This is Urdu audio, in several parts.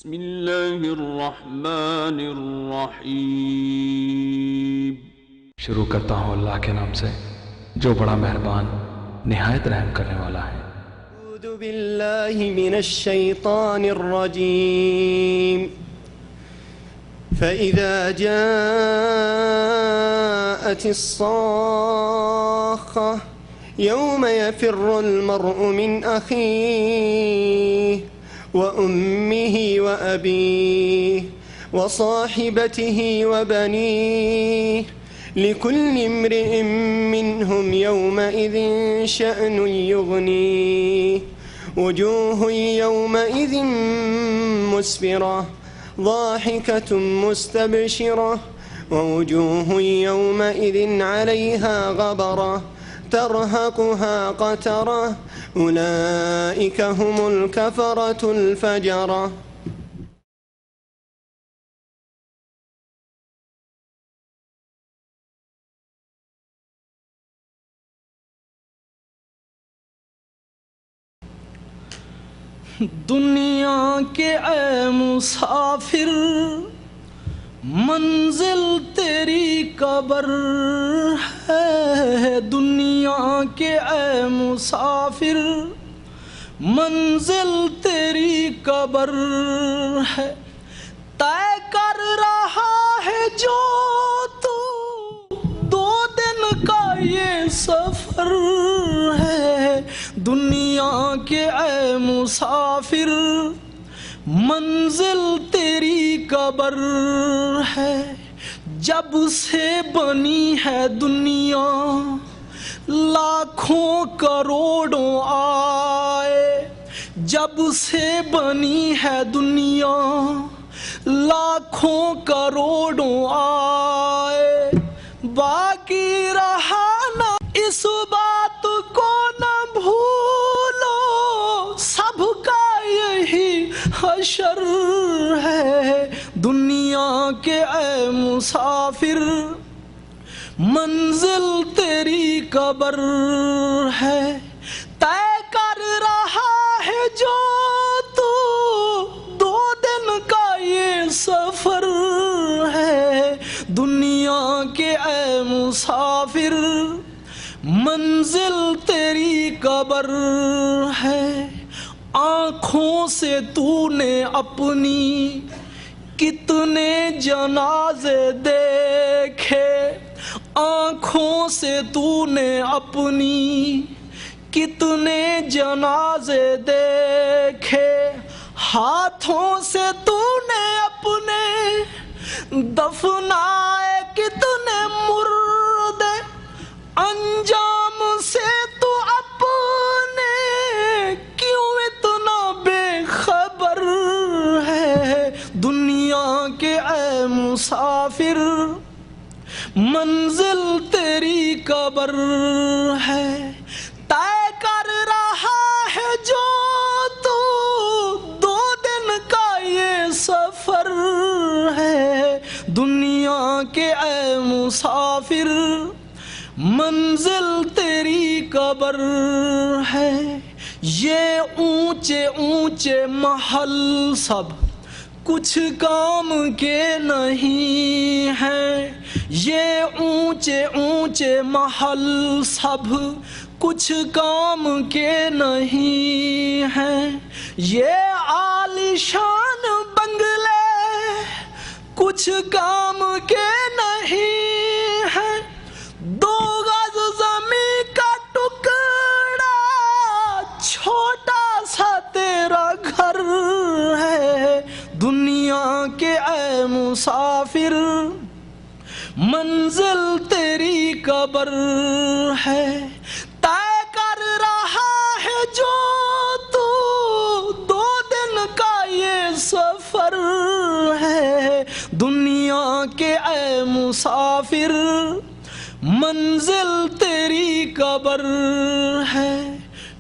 بسم اللہ الرحمن الرحیم۔ شروع کرتا ہوں اللہ کے نام سے جو بڑا مہربان نہایت رحم کرنے والا ہے۔ اعوذ باللہ من الشیطان الرجیم۔ فَإِذَا جَاءَتِ الصَّاخَّةُ يَوْمَ يَفِرُّ الْمَرْءُ مِنْ أَخِيهِ وَأُمِّهِ وَأَبِيهِ وَصَاحِبَتِهِ وَبَنِيهِ لِكُلِّ امْرِئٍ مِّنْهُمْ يَوْمَئِذٍ شَأْنٌ يُغْنِيهِ وُجُوهٌ يَوْمَئِذٍ مُسْفِرَةٌ ضَاحِكَةٌ مُسْتَبْشِرَةٌ وَوُجُوهٌ يَوْمَئِذٍ عَلَيْهَا غَبَرَةٌ ترهقها قترة أولئك هم الكفرة الفجرة۔ دنیا کے اے مسافر منزل تیری قبر ہے، دنیا کے اے مسافر منزل تیری قبر ہے، طے کر رہا ہے جو تو دو دن کا یہ سفر ہے، دنیا کے اے مسافر منزل تیری قبر ہے۔ جب سے بنی ہے دنیا لاکھوں کروڑوں آئے، جب سے بنی ہے دنیا لاکھوں کروڑوں آئے، باقی رہا نہ اس بات کو نہ بھولو، سب کا یہی حشر ہے، دنیا کے اے مسافر منزل تیری قبر ہے، طے کر رہا ہے جو تو دو دن کا یہ سفر ہے، دنیا کے اے مسافر منزل تیری قبر ہے۔ آنکھوں سے تو نے اپنی کتنے جنازے دیکھے، آنکھوں سے تو نے اپنی کتنے جنازے دیکھے، ہاتھوں سے تو نے اپنے دفنائے کتنے مردے، انجام سے تو اپنے کیوں اتنا بے خبر ہے، دنیا کے اے مسافر منزل تیری قبر ہے، طے کر رہا ہے جو تو دو دن کا یہ سفر ہے، دنیا کے اے مسافر منزل تیری قبر ہے۔ یہ اونچے اونچے محل سب کچھ کام کے نہیں ہیں، یہ اونچے اونچے محل سب کچھ کام کے نہیں ہیں، یہ عالیشان بنگلے کچھ کام کے نہیں ہیں، دو گز زمین کا ٹکڑا چھوٹا سا تیرا گھر ہے، دنیا کے اے مسافر منزل تیری قبر ہے، طے کر رہا ہے جو تو دو دن کا یہ سفر ہے، دنیا کے اے مسافر منزل تیری قبر ہے۔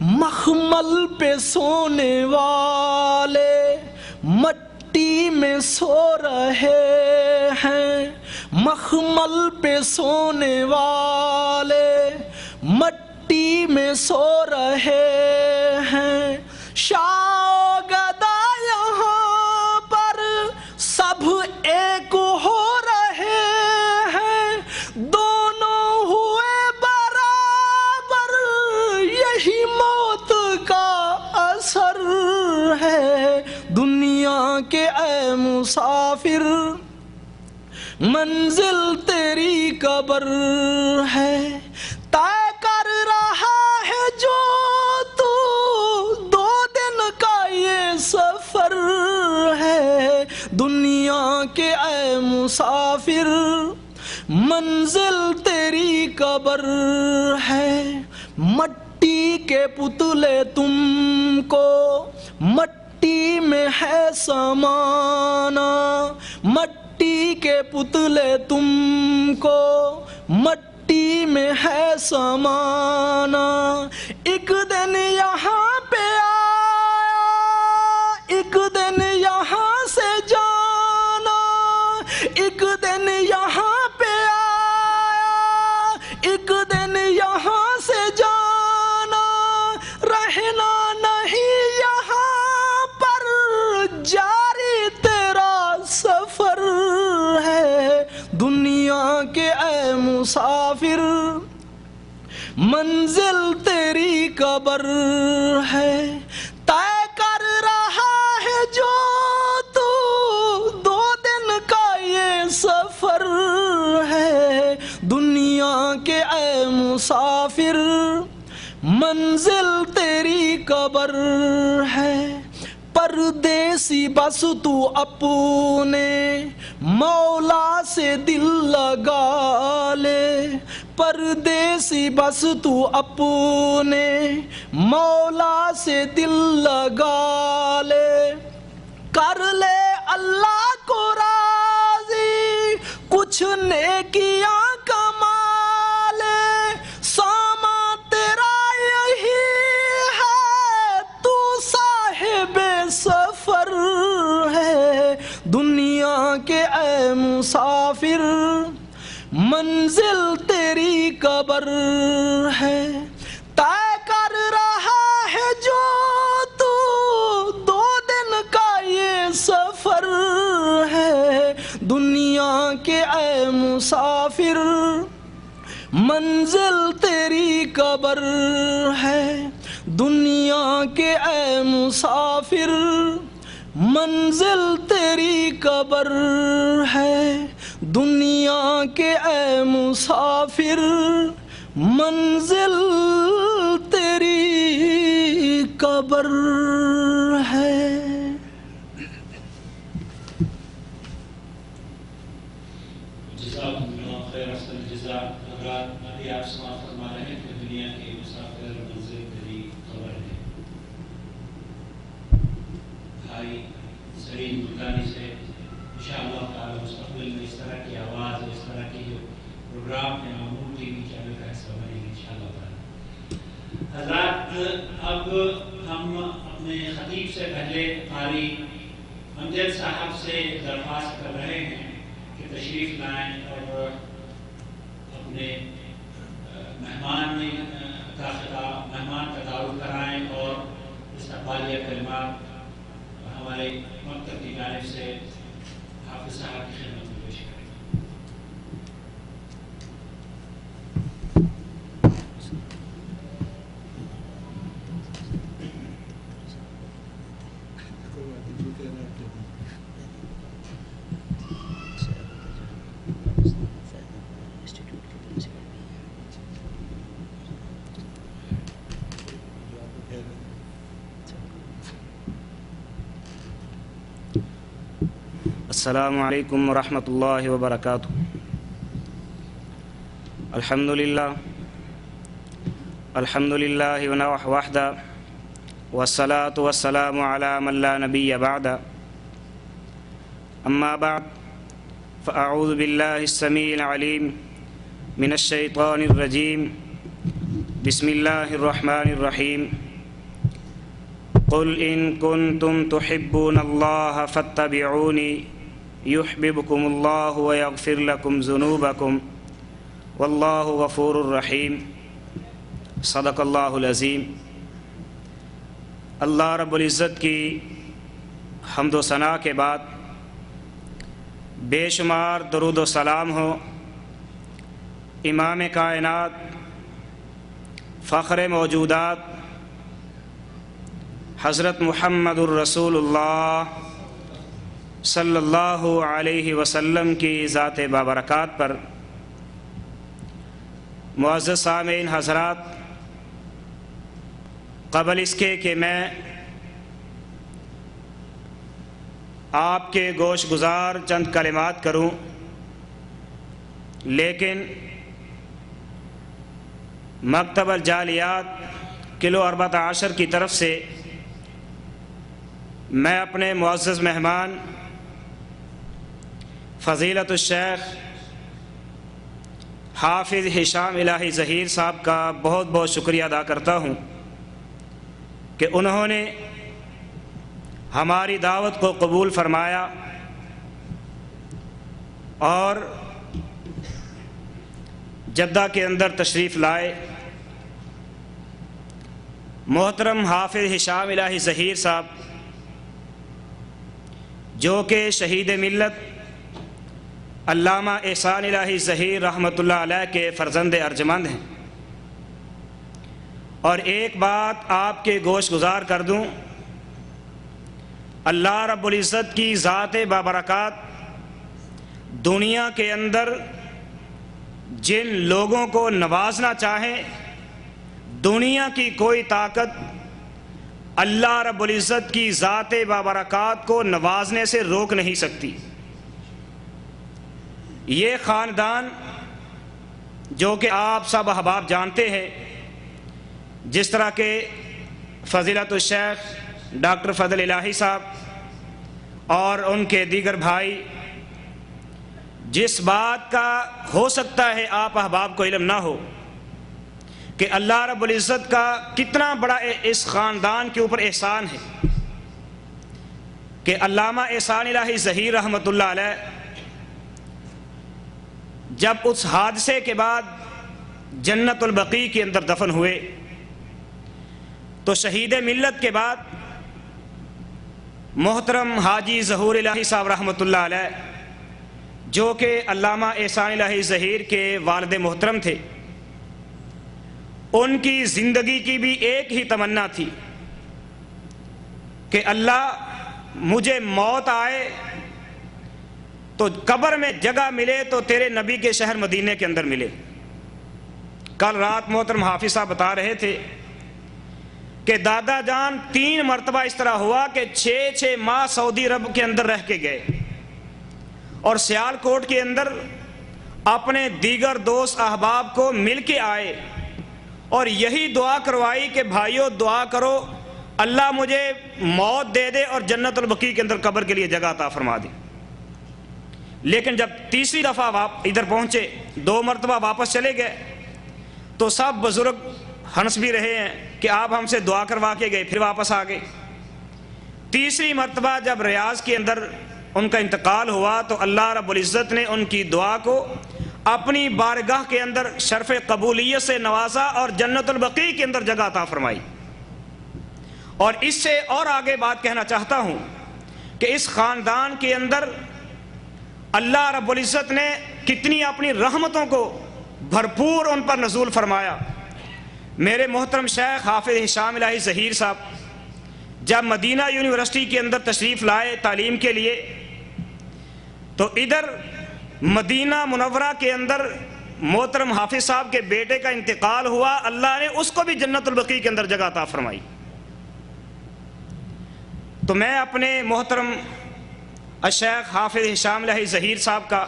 مخمل پہ سونے والے مٹی میں سو رہے ہیں، مخمل پہ سونے والے مٹی میں سو رہے ہیں، شاہ گدا یہاں پر کے اے مسافر منزل تیری قبر ہے طے کر رہا ہے جو تو 2 دن کا یہ سفر ہے دنیا کے اے مسافر منزل تیری قبر ہے مٹی کے پتلے تم کو مٹی میں ہے سمانا مٹی کے پتلے تم کو مٹی میں ہے سمانا ایک دن یہاں پہ آیا ایک دن یہاں سے جانا ایک دن یہاں پہ آیا ایک دن یہاں سے جانا رہنا نہیں یہاں پر جاری تیرا سفر ہے دنیا کے اے مسافر منزل تیری قبر ہے طے کر رہا ہے جو تو 2 دن کا یہ سفر ہے دنیا کے اے مسافر منزل تیری قبر ہے پردیسی بس تو اپنے مولا سے دل لگا لے پردیسی بس تو اپنے مولا سے دل لگا لے کر لے اللہ کو راضی کچھ نیکیاں کما لے ساما تیرا یہی ہے تو صاحب سفر ہے دنیا کے اے مسافر منزل تیری قبر ہے طے کر رہا ہے جو تو 2 دن کا یہ سفر ہے دنیا کے اے مسافر منزل تیری قبر ہے دنیا کے اے مسافر منزل تیری قبر ہے دنیا کے اے مسافر منزل تیری قبر ہے جزاکم اللہ خیر احسن الجزاء حضرات ابھی آپ سماعت فرما رہے ہیں کہ دنیا کے مسافر منزل تیری قبر ہے بھائی سلیم ملتانی سے انشاءاللہ تعالی مستقبل میں اس طرح کی آواز اس طرح کی جو پروگرام ہے معمول ٹی وی چینل کا حصہ بنیں گے انشاءاللہ تعالی حضرات اب ہم اپنے خطیب سے پہلے قاری امجد صاحب سے درخواست کر رہے ہیں کہ تشریف لائیں اور اپنے مہمان کا تعارف کرائیں اور استقبالیہ کلمات ہمارے مکتب کی جانب سے حافظ صاحب کی خدمت میں پیش کریں. السلام علیکم ورحمۃ اللہ وبرکاتہ. الحمد للہ وحدہ والصلاة والسلام علی من لا نبی بعد. اما بعد فاعوذ باللہ السمیع العلیم من الشیطان الرجیم. بسم اللہ الرحمن الرحیم. قل ان کنتم تحبون اللہ فاتبعونی یحببکم اللہ ویغفر لکم ذنوبکم واللہ غفور الرحیم. صدق اللہ العظیم. اللہ رب العزت کی حمد و ثنا کے بعد بے شمار درود و سلام ہو امام کائنات فخر موجودات حضرت محمد الرسول اللہ صلی اللہ علیہ وسلم کی ذات بابرکات پر معزز سامعین حضرات، قبل اس کے کہ میں آپ کے گوش گزار چند کلمات کروں، لیکن مکتب الجالیات کلو 14 کی طرف سے میں اپنے معزز مہمان فضیلت الشیخ حافظ ہشام الہی ظہیر صاحب کا بہت بہت شکریہ ادا کرتا ہوں کہ انہوں نے ہماری دعوت کو قبول فرمایا اور جدہ کے اندر تشریف لائے۔ محترم حافظ ہشام الہی ظہیر صاحب جو کہ شہید ملت علامہ احسان الہی ظہیر رحمۃ اللہ علیہ کے فرزند ارجمند ہیں، اور ایک بات آپ کے گوش گزار کر دوں، اللہ رب العزت کی ذات بابرکات دنیا کے اندر جن لوگوں کو نوازنا چاہیں، دنیا کی کوئی طاقت اللہ رب العزت کی ذات بابرکات کو نوازنے سے روک نہیں سکتی۔ یہ خاندان جو کہ آپ سب احباب جانتے ہیں، جس طرح کہ فضیلت الشیخ ڈاکٹر فضل الہی صاحب اور ان کے دیگر بھائی، جس بات کا ہو سکتا ہے آپ احباب کو علم نہ ہو کہ اللہ رب العزت کا کتنا بڑا اس خاندان کے اوپر احسان ہے کہ علامہ احسان الہی ظہیر رحمۃ اللہ علیہ جب اس حادثے کے بعد جنت البقیع کے اندر دفن ہوئے تو شہید ملت کے بعد محترم حاجی ظہور الہی صاحب رحمۃ اللہ علیہ جو کہ علامہ احسان الہی ظہیر کے والد محترم تھے، ان کی زندگی کی بھی ایک ہی تمنا تھی کہ اللہ مجھے موت آئے تو قبر میں جگہ ملے تو تیرے نبی کے شہر مدینے کے اندر ملے۔ کل رات محترم حافظ صاحب بتا رہے تھے کہ دادا جان 3 مرتبہ اس طرح ہوا کہ 6 ماہ سعودی عرب کے اندر رہ کے گئے اور سیال کوٹ کے اندر اپنے دیگر دوست احباب کو مل کے آئے اور یہی دعا کروائی کہ بھائیو دعا کرو اللہ مجھے موت دے دے اور جنت البقیع کے اندر قبر کے لیے جگہ عطا فرما دے۔ لیکن جب تیسری دفعہ ادھر پہنچے، 2 مرتبہ واپس چلے گئے، تو سب بزرگ ہنس بھی رہے ہیں کہ آپ ہم سے دعا کروا کے گئے پھر واپس آ گئے۔ تیسری مرتبہ جب ریاض کے اندر ان کا انتقال ہوا تو اللہ رب العزت نے ان کی دعا کو اپنی بارگاہ کے اندر شرف قبولیت سے نوازا اور جنت البقیع کے اندر جگہ عطا فرمائی۔ اور اس سے اور آگے بات کہنا چاہتا ہوں کہ اس خاندان کے اندر اللہ رب العزت نے کتنی اپنی رحمتوں کو بھرپور ان پر نزول فرمایا۔ میرے محترم شیخ حافظ ہشام الہی ظہیر صاحب جب مدینہ یونیورسٹی کے اندر تشریف لائے تعلیم کے لیے تو ادھر مدینہ منورہ کے اندر محترم حافظ صاحب کے بیٹے کا انتقال ہوا، اللہ نے اس کو بھی جنت البقیع کے اندر جگہ عطا فرمائی۔ تو میں اپنے محترم الشیخ حافظ ہشام الہی ظہیر صاحب کا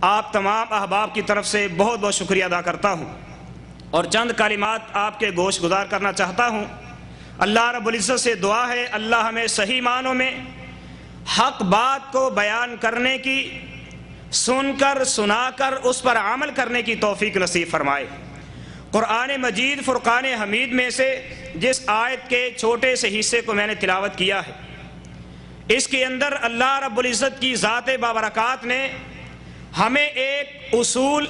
آپ تمام احباب کی طرف سے بہت بہت شکریہ ادا کرتا ہوں اور چند کلمات آپ کے گوش گزار کرنا چاہتا ہوں۔ اللہ رب العزت سے دعا ہے اللہ ہمیں صحیح معنوں میں حق بات کو بیان کرنے کی، سن کر سنا کر اس پر عمل کرنے کی توفیق نصیب فرمائے۔ قرآن مجید فرقان حمید میں سے جس آیت کے چھوٹے سے حصے کو میں نے تلاوت کیا ہے، اس کے اندر اللہ رب العزت کی ذات بابرکات نے ہمیں ایک اصول،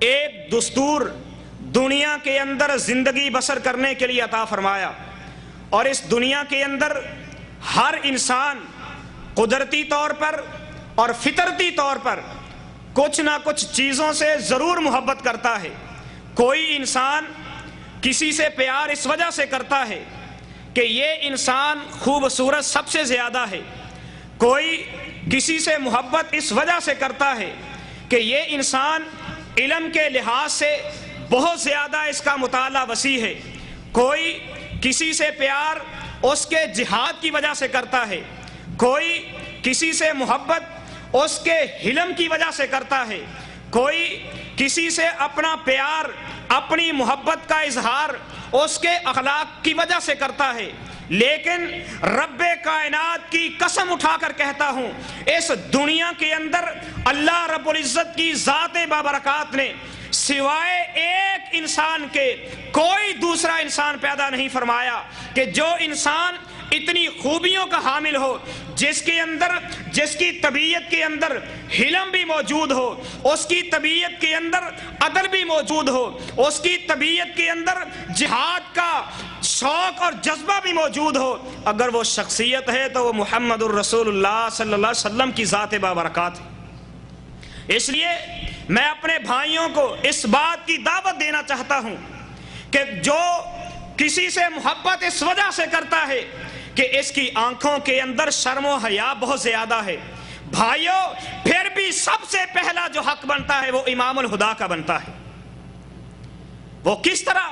ایک دستور دنیا کے اندر زندگی بسر کرنے کے لیے عطا فرمایا، اور اس دنیا کے اندر ہر انسان قدرتی طور پر اور فطرتی طور پر کچھ نہ کچھ چیزوں سے ضرور محبت کرتا ہے۔ کوئی انسان کسی سے پیار اس وجہ سے کرتا ہے کہ یہ انسان خوبصورت سب سے زیادہ ہے، کوئی کسی سے محبت اس وجہ سے کرتا ہے کہ یہ انسان علم کے لحاظ سے بہت زیادہ اس کا مطالعہ وسیع ہے، کوئی کسی سے پیار اس کے جہاد کی وجہ سے کرتا ہے، کوئی کسی سے محبت اس کے حلم کی وجہ سے کرتا ہے، کوئی کسی سے اپنا پیار اپنی محبت کا اظہار اس کے اخلاق کی وجہ سے کرتا ہے، لیکن رب کائنات کی قسم اٹھا کر کہتا ہوں اس دنیا کے اندر اللہ رب العزت کی ذات بابرکات نے سوائے ایک انسان کے کوئی دوسرا انسان پیدا نہیں فرمایا کہ جو انسان اتنی خوبیوں کا حامل ہو، جس کی طبیعت کے اندر حلم بھی موجود ہو، اس کی طبیعت کے اندر عدل بھی موجود ہو، اس کی طبیعت کے اندر جہاد کا شوق اور جذبہ بھی موجود ہو، اگر وہ شخصیت ہے تو وہ محمد الرسول اللہ صلی اللہ علیہ وسلم کی ذات بابرکات ہے۔ اس لیے میں اپنے بھائیوں کو اس بات کی دعوت دینا چاہتا ہوں کہ جو کسی سے محبت اس وجہ سے کرتا ہے کہ اس کی آنکھوں کے اندر شرم و حیا بہت زیادہ ہے، بھائیوں پھر بھی سب سے پہلا جو حق بنتا ہے وہ امام الہدا کا بنتا ہے۔ وہ کس طرح؟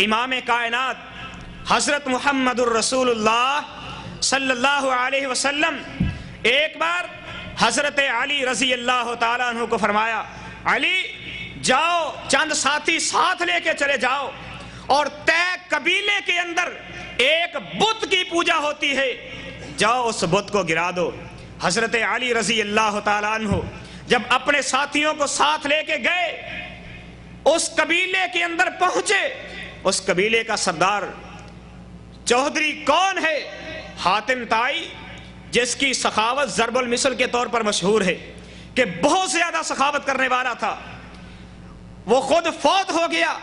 امام کائنات حضرت محمد الرسول اللہ صلی اللہ علیہ وسلم ایک بار حضرت علی رضی اللہ تعالیٰ عنہ کو فرمایا، علی جاؤ چند ساتھی ساتھ لے کے چلے جاؤ اور طے قبیلے کے اندر ایک بت کی پوجا ہوتی ہے، جاؤ اس بت کو گرا دو۔ حضرت علی رضی اللہ تعالیٰ عنہ جب اپنے ساتھیوں کو ساتھ لے کے گئے، اس قبیلے کے اندر پہنچے، اس قبیلے کا سردار چودھری کون ہے؟ حاتم طائی، جس کی سخاوت ضرب المثل کے طور پر مشہور ہے کہ بہت زیادہ سخاوت کرنے والا تھا، وہ خود فوت ہو گیا،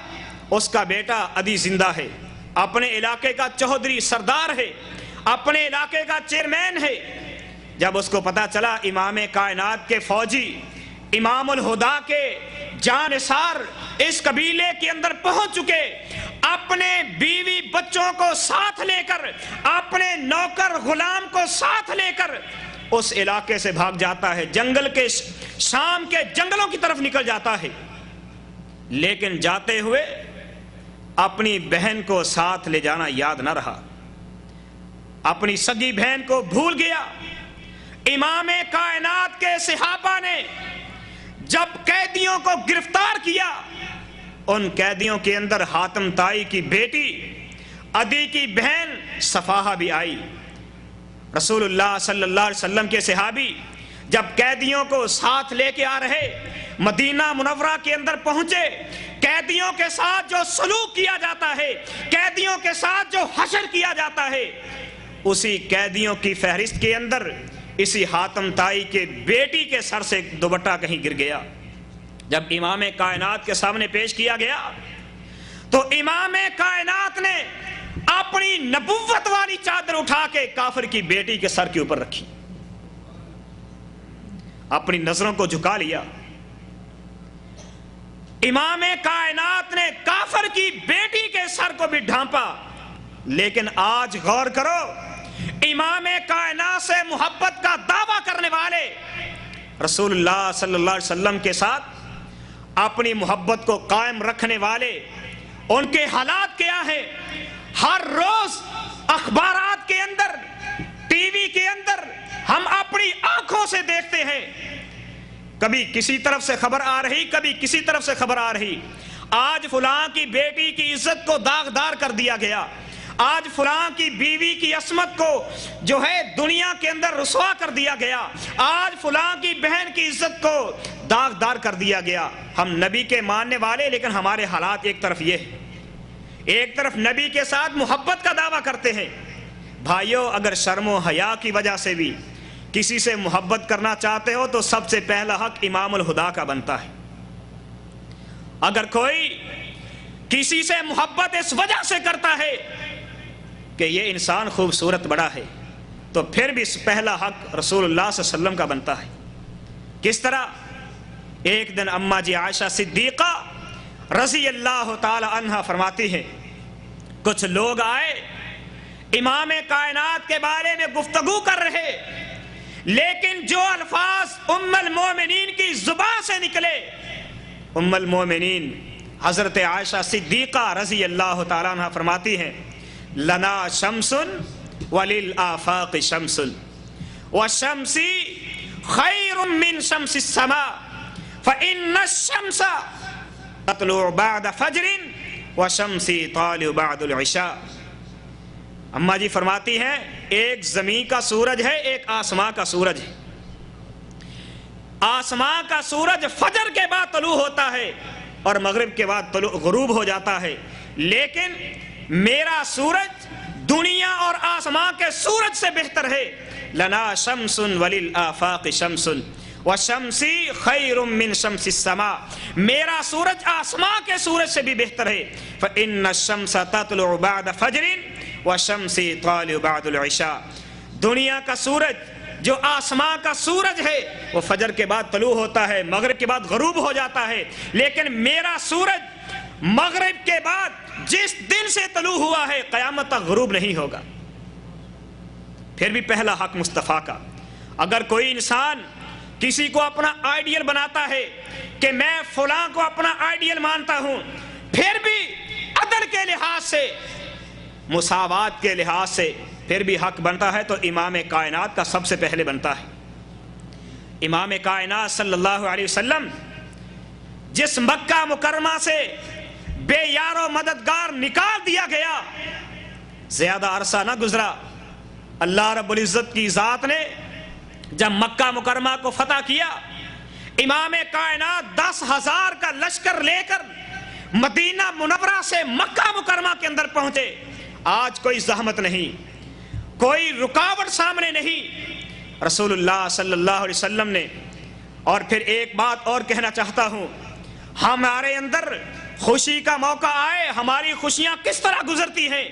اس کا بیٹا عدی زندہ ہے، اپنے علاقے کا چودھری سردار ہے، اپنے علاقے کا چیئرمین ہے۔ جب اس کو پتا چلا امام کائنات کے فوجی امام الہدا کے جانثار اس قبیلے کے اندر پہنچ چکے، اپنے بیوی بچوں کو ساتھ لے کر، اپنے نوکر غلام کو ساتھ لے کر اس علاقے سے بھاگ جاتا ہے، جنگل کے شام کے جنگلوں کی طرف نکل جاتا ہے، لیکن جاتے ہوئے اپنی بہن کو ساتھ لے جانا یاد نہ رہا، اپنی سگی بہن کو بھول گیا۔ امام کائنات کے صحابہ نے جب قیدیوں کو گرفتار کیا، ان قیدیوں کے اندر حاتم طائی کی بیٹی عدی کی بہن صفاحہ بھی آئی۔ رسول اللہ صلی اللہ علیہ وسلم کے صحابی جب قیدیوں کو ساتھ لے کے آ رہے، مدینہ منورہ کے اندر پہنچے، قیدیوں کے ساتھ جو سلوک کیا جاتا ہے، قیدیوں کے ساتھ جو حشر کیا جاتا ہے، اسی قیدیوں کی فہرست کے اندر اسی حاتم طائی کے بیٹی کے سر سے دوپٹہ کہیں گر گیا۔ جب امام کائنات کے سامنے پیش کیا گیا تو امام کائنات نے اپنی نبوت والی چادر اٹھا کے کافر کی بیٹی کے سر کے اوپر رکھی، اپنی نظروں کو جھکا لیا۔ امام کائنات نے کافر کی بیٹی کے سر کو بھی ڈھانپا، لیکن آج غور کرو، امام کائنات سے محبت کا دعویٰ کرنے والے، رسول اللہ صلی اللہ علیہ وسلم کے ساتھ اپنی محبت کو قائم رکھنے والے، ان کے حالات کیا ہیں؟ ہر روز اخبارات کے اندر، ٹی وی کے اندر ہم اپنی آنکھوں سے دیکھتے ہیں، کبھی کسی طرف سے خبر آ رہی، کبھی کسی طرف سے خبر آ رہی، آج فلاں کی بیٹی کی عزت کو داغدار کر دیا گیا، آج فلاں کی بیوی کی عصمت کو جو ہے دنیا کے اندر رسوا کر دیا گیا، آج فلاں کی بہن کی عزت کو داغدار کر دیا گیا۔ ہم نبی کے ماننے والے، لیکن ہمارے حالات ایک طرف یہ ہے، ایک طرف نبی کے ساتھ محبت کا دعویٰ کرتے ہیں۔ بھائیوں، اگر شرم و حیا کی وجہ سے بھی کسی سے محبت کرنا چاہتے ہو تو سب سے پہلا حق امام الہدا کا بنتا ہے۔ اگر کوئی کسی سے محبت اس وجہ سے کرتا ہے کہ یہ انسان خوبصورت بڑا ہے، تو پھر بھی پہلا حق رسول اللہ صلی اللہ علیہ وسلم کا بنتا ہے۔ کس طرح؟ ایک دن اماں جی عائشہ صدیقہ رضی اللہ تعالی عنہا فرماتی ہے، کچھ لوگ آئے امام کائنات کے بارے میں گفتگو کر رہے، لیکن جو الفاظ ام المومنین کی زبان سے نکلے، ام المومنین حضرت عائشہ صدیقہ رضی اللہ تعالیٰ عنہ فرماتی ہیں لنا شمس وللآفاق شمس وشمسی خیر من شمس السماء فإن الشمس تطلع بعد فجر وشمسی طالع بعد العشاء۔ اماں جی فرماتی ہیں ایک زمین کا سورج ہے، ایک آسمان کا سورج ہے۔ آسمان کا سورج فجر کے بعد طلوع ہوتا ہے اور مغرب کے بعد غروب ہو جاتا ہے، لیکن میرا سورج دنیا اور آسمان کے سورج سے بہتر ہے۔ لنا شمس وللآفاق شمس وشمسی خیر من شمس السماء، میرا سورج آسمان کے سورج سے بھی بہتر ہے۔ فإن الشمس تطلع بعد فجر وشمسی طالع بعد العشاء، دنیا کا سورج جو آسمان کا سورج ہے وہ فجر کے بعد طلوع ہوتا ہے، مغرب کے بعد غروب ہو جاتا ہے، لیکن میرا سورج مغرب کے بعد جس دن سے طلوع ہوا ہے قیامت تک غروب نہیں ہوگا۔ پھر بھی پہلا حق مصطفیٰ کا، اگر کوئی انسان کسی کو اپنا آئیڈیل بناتا ہے کہ میں فلاں کو اپنا آئیڈیل مانتا ہوں، پھر بھی عدل کے لحاظ سے، مساوات کے لحاظ سے پھر بھی حق بنتا ہے تو امام کائنات کا سب سے پہلے بنتا ہے۔ امام کائنات صلی اللہ علیہ وسلم جس مکہ مکرمہ سے بے یار و مددگار نکال دیا گیا، زیادہ عرصہ نہ گزرا، اللہ رب العزت کی ذات نے جب مکہ مکرمہ کو فتح کیا، امام کائنات 10,000 کا لشکر لے کر مدینہ منورہ سے مکہ مکرمہ کے اندر پہنچے۔ آج کوئی زحمت نہیں، کوئی رکاوٹ سامنے نہیں، رسول اللہ صلی اللہ علیہ وسلم نے۔ اور پھر ایک بات اور کہنا چاہتا ہوں، ہمارے اندر خوشی کا موقع آئے، ہماری خوشیاں کس طرح گزرتی ہیں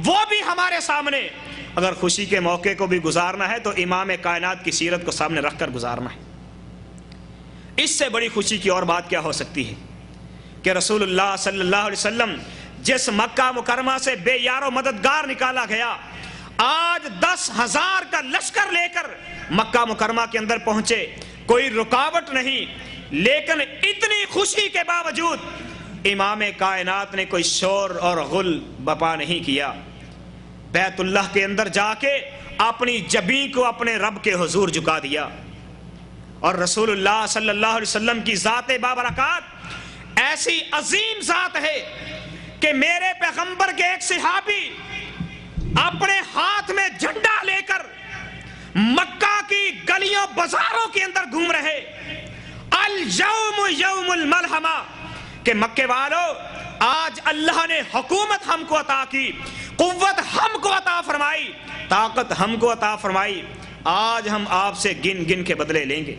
وہ بھی ہمارے سامنے، اگر خوشی کے موقع کو بھی گزارنا ہے تو امام کائنات کی سیرت کو سامنے رکھ کر گزارنا ہے۔ اس سے بڑی خوشی کی اور بات کیا ہو سکتی ہے کہ رسول اللہ صلی اللہ علیہ وسلم جس مکہ مکرمہ سے بے یار و مددگار نکالا گیا، آج 10,000 کا لشکر لے کر مکہ مکرمہ کے اندر پہنچے، کوئی رکاوٹ نہیں، لیکن اتنی خوشی کے باوجود امام کائنات نے کوئی شور اور غل بپا نہیں کیا۔ بیت اللہ کے اندر جا کے اپنی جبین کو اپنے رب کے حضور جھکا دیا، اور رسول اللہ صلی اللہ علیہ وسلم کی ذات بابرکات ایسی عظیم ذات ہے کہ میرے پیغمبر کے ایک صحابی اپنے ہاتھ میں جھنڈا لے کر مکہ کی گلیوں بازاروں کے اندر گھوم رہے، الیوم یوم الملحمہ، کہ مکے والوں آج اللہ نے حکومت ہم کو عطا کی، قوت ہم کو عطا فرمائی، طاقت ہم کو عطا فرمائی، آج ہم آپ سے گن گن کے بدلے لیں گے۔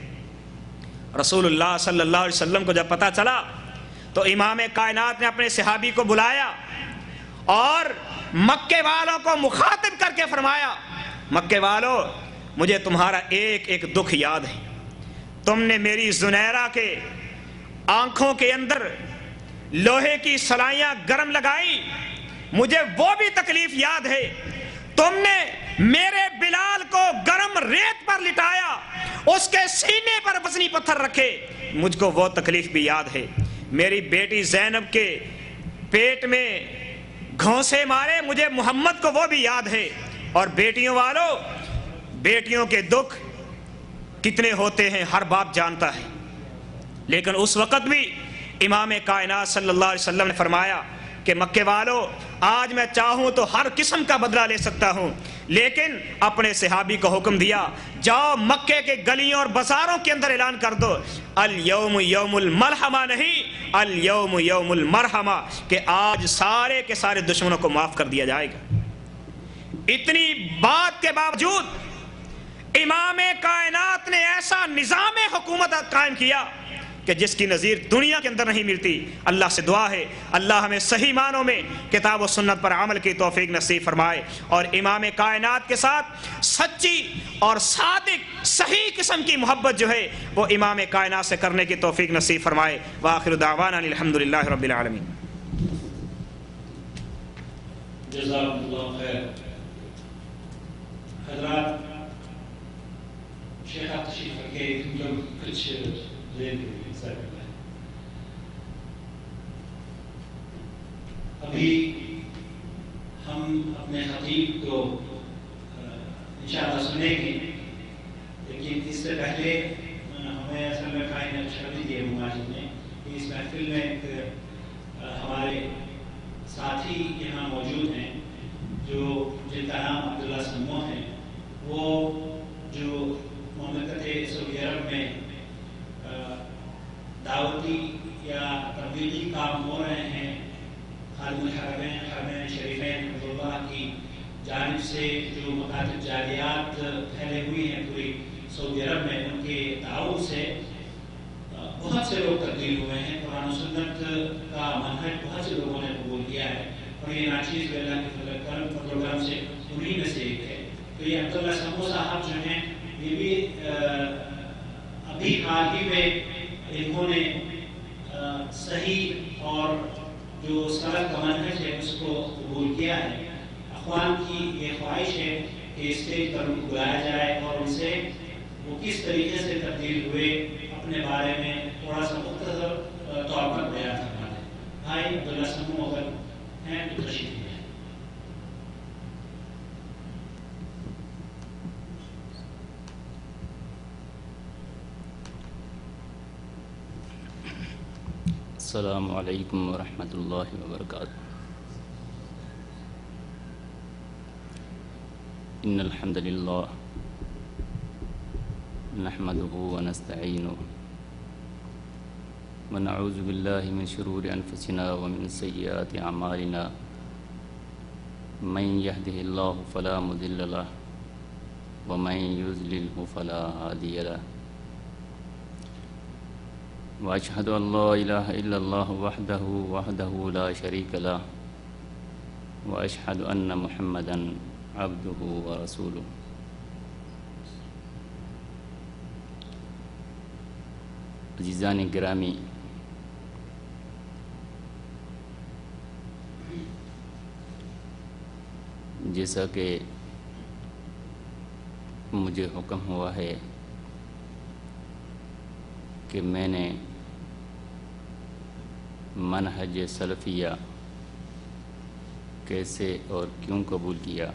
رسول اللہ صلی اللہ علیہ وسلم کو جب پتہ چلا تو امام کائنات نے اپنے صحابی کو بلایا اور مکے والوں کو مخاطب کر کے فرمایا، مکے والوں مجھے تمہارا ایک ایک دکھ یاد ہے، تم نے میری زنیرہ کے آنکھوں کے اندر لوہے کی سلائیاں گرم لگائی، مجھے وہ بھی تکلیف یاد ہے، تم نے میرے بلال کو گرم ریت پر لٹایا، اس کے سینے پر وزنی پتھر رکھے، مجھ کو وہ تکلیف بھی یاد ہے، میری بیٹی زینب کے پیٹ میں گھونسے مارے، مجھے محمد کو وہ بھی یاد ہے۔ اور بیٹیوں والوں، بیٹیوں کے دکھ کتنے ہوتے ہیں ہر باپ جانتا ہے، لیکن اس وقت بھی امام کائنات صلی اللہ علیہ وسلم نے فرمایا کہ مکے والوں آج میں چاہوں تو ہر قسم کا بدلہ لے سکتا ہوں، لیکن اپنے صحابی کو حکم دیا جاؤ مکے کے گلیوں اور بازاروں کے اندر اعلان کر دو الیوم یوم الملحمہ نہیں، الیوم یوم المرحمہ، کہ آج سارے کے سارے دشمنوں کو معاف کر دیا جائے گا۔ اتنی بات کے باوجود امام کائنات نے ایسا نظام حکومت قائم کیا کہ جس کی نظیر دنیا کے اندر نہیں ملتی۔ اللہ سے دعا ہے اللہ ہمیں صحیح معنوں میں کتاب و سنت پر عمل کی توفیق نصیب فرمائے، اور امام کائنات کے ساتھ سچی اور صادق صحیح قسم کی محبت جو ہے وہ امام کائنات سے کرنے کی توفیق نصیب فرمائے۔ وآخر دعوانا الحمدللہ رب العالمین۔ جزاک اللہ خیر۔ حضرات، شیخ آپ تشریف رکھے، تم لوگ کچھ دیر کے لیے انتظار کرنا ہے. ابھی ہم اپنے خطیب کو انشاءاللہ سنیں گے، لیکن اس سے پہلے ہمیں اصل میں قائم شامل یہ ماجد نے کہ اس محفل میں ایک ہمارے ساتھی یہاں موجود ہیں جو جن کا نام عبداللہ سمو ہے. وہ جو مملکت سعودی عرب میں دعوتی یا تبلیغی کام ہو رہے ہیں، خادم الحرمین حرمین شریفین رضی اللہ کی جانب سے جو مکاتب جالیات پھیلے ہوئی ہیں پوری سعودی عرب میں، ان کے تعاون سے بہت سے لوگ تبدیل ہوئے ہیں. قرآن و سنت کا منہج بہت سے لوگوں نے قبول کیا ہے، اور یہ ناچیز اللہ کے فضل و کرم سے انہی میں سے ایک ہے. تو یہ عبداللہ سمو صاحب جو ہیں، یہ بھی ابھی حال ہی میں انہوں نے صحیح اور جو سلف کا منہج ہے اس کو قبول کیا ہے. اخوان کی یہ خواہش ہے کہ اسٹیج پر ان کو بلایا جائے اور ان سے وہ کس طریقے سے تبدیل ہوئے اپنے بارے میں تھوڑا سا مختصر طور پر بیان کرنا ہے. بھائی عبداللہ سمو اگر ہیں تو تشریف لیں. السلام علیکم ورحمۃ اللہ وبرکاتہ. ان الحمد للہ نحمده ونستعینه ونعوذ باللہ من شرور انفسنا ومن سیئات اعمالنا. من يهده الله فلا مضل له ومن يضلل فلا هادي له. وأشهد أن لا إله إلا الله وحده لا شريك له وأشهد أن محمدا عبده ورسوله. عزیزان گرامی، جیسا کہ مجھے حکم ہوا ہے کہ میں نے منہج سلفیہ کیسے اور کیوں قبول کیا،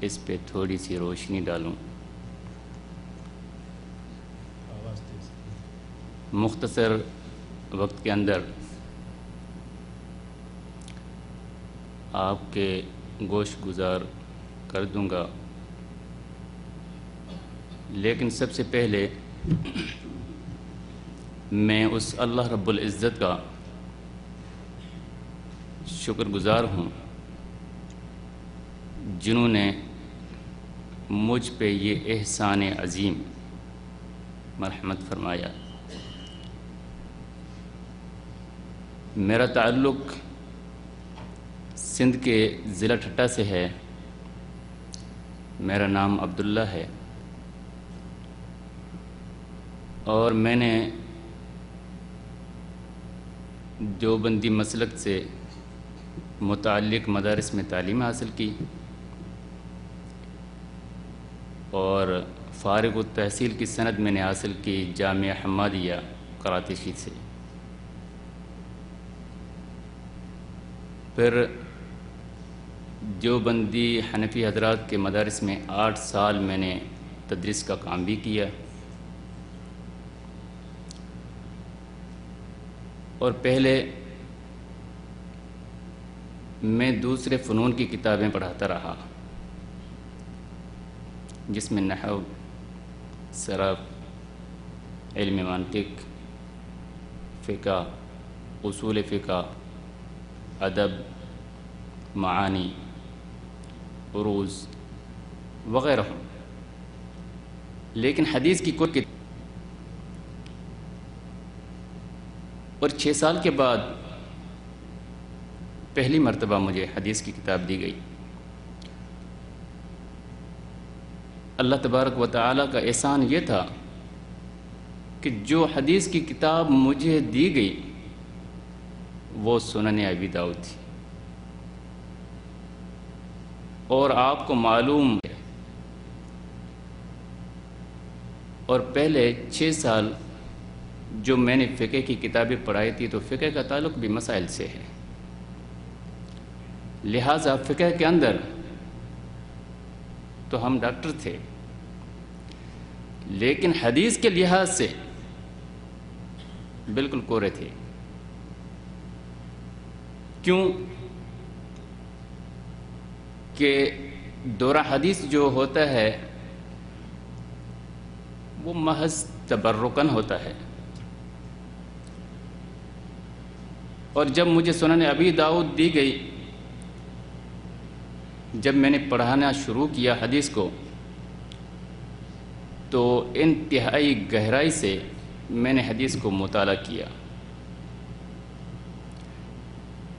اس پہ تھوڑی سی روشنی ڈالوں. مختصر وقت کے اندر آپ کے گوش گزار کر دوں گا، لیکن سب سے پہلے میں اس اللہ رب العزت کا شکر گزار ہوں جنہوں نے مجھ پہ یہ احسان عظیم مرحمت فرمایا. میرا تعلق سندھ کے ضلع ٹھٹہ سے ہے. میرا نام عبداللہ ہے اور میں نے دیوبندی مسلک سے متعلق مدارس میں تعلیم حاصل کی اور فارغ التحصیل کی سند میں نے حاصل کی جامعہ حمادیہ کراچی سے. پھر دیوبندی حنفی حضرات کے مدارس میں 8 سال میں نے تدریس کا کام بھی کیا، اور پہلے میں دوسرے فنون کی کتابیں پڑھاتا رہا جس میں نحو، صرف، علم منطق، فقہ، اصول فقہ، ادب، معانی، عروض وغیرہ ہوں. لیکن حدیث کی کوئی اور 6 سال کے بعد پہلی مرتبہ مجھے حدیث کی کتاب دی گئی. اللہ تبارک و تعالیٰ کا احسان یہ تھا کہ جو حدیث کی کتاب مجھے دی گئی وہ سنن ابی داؤد تھی. اور آپ کو معلوم ہے اور پہلے 6 سال جو میں نے فقہ کی کتابیں پڑھائی تھی تو فقہ کا تعلق بھی مسائل سے ہے، لہٰذا فقہ کے اندر تو ہم ڈاکٹر تھے، لیکن حدیث کے لحاظ سے بالکل کورے تھے۔ کیوں کہ دورہ حدیث جو ہوتا ہے وہ محض تبرکن ہوتا ہے، اور جب مجھے سنن ابی داؤد دی گئی، جب میں نے پڑھانا شروع کیا حدیث کو، تو انتہائی گہرائی سے میں نے حدیث کو مطالعہ کیا،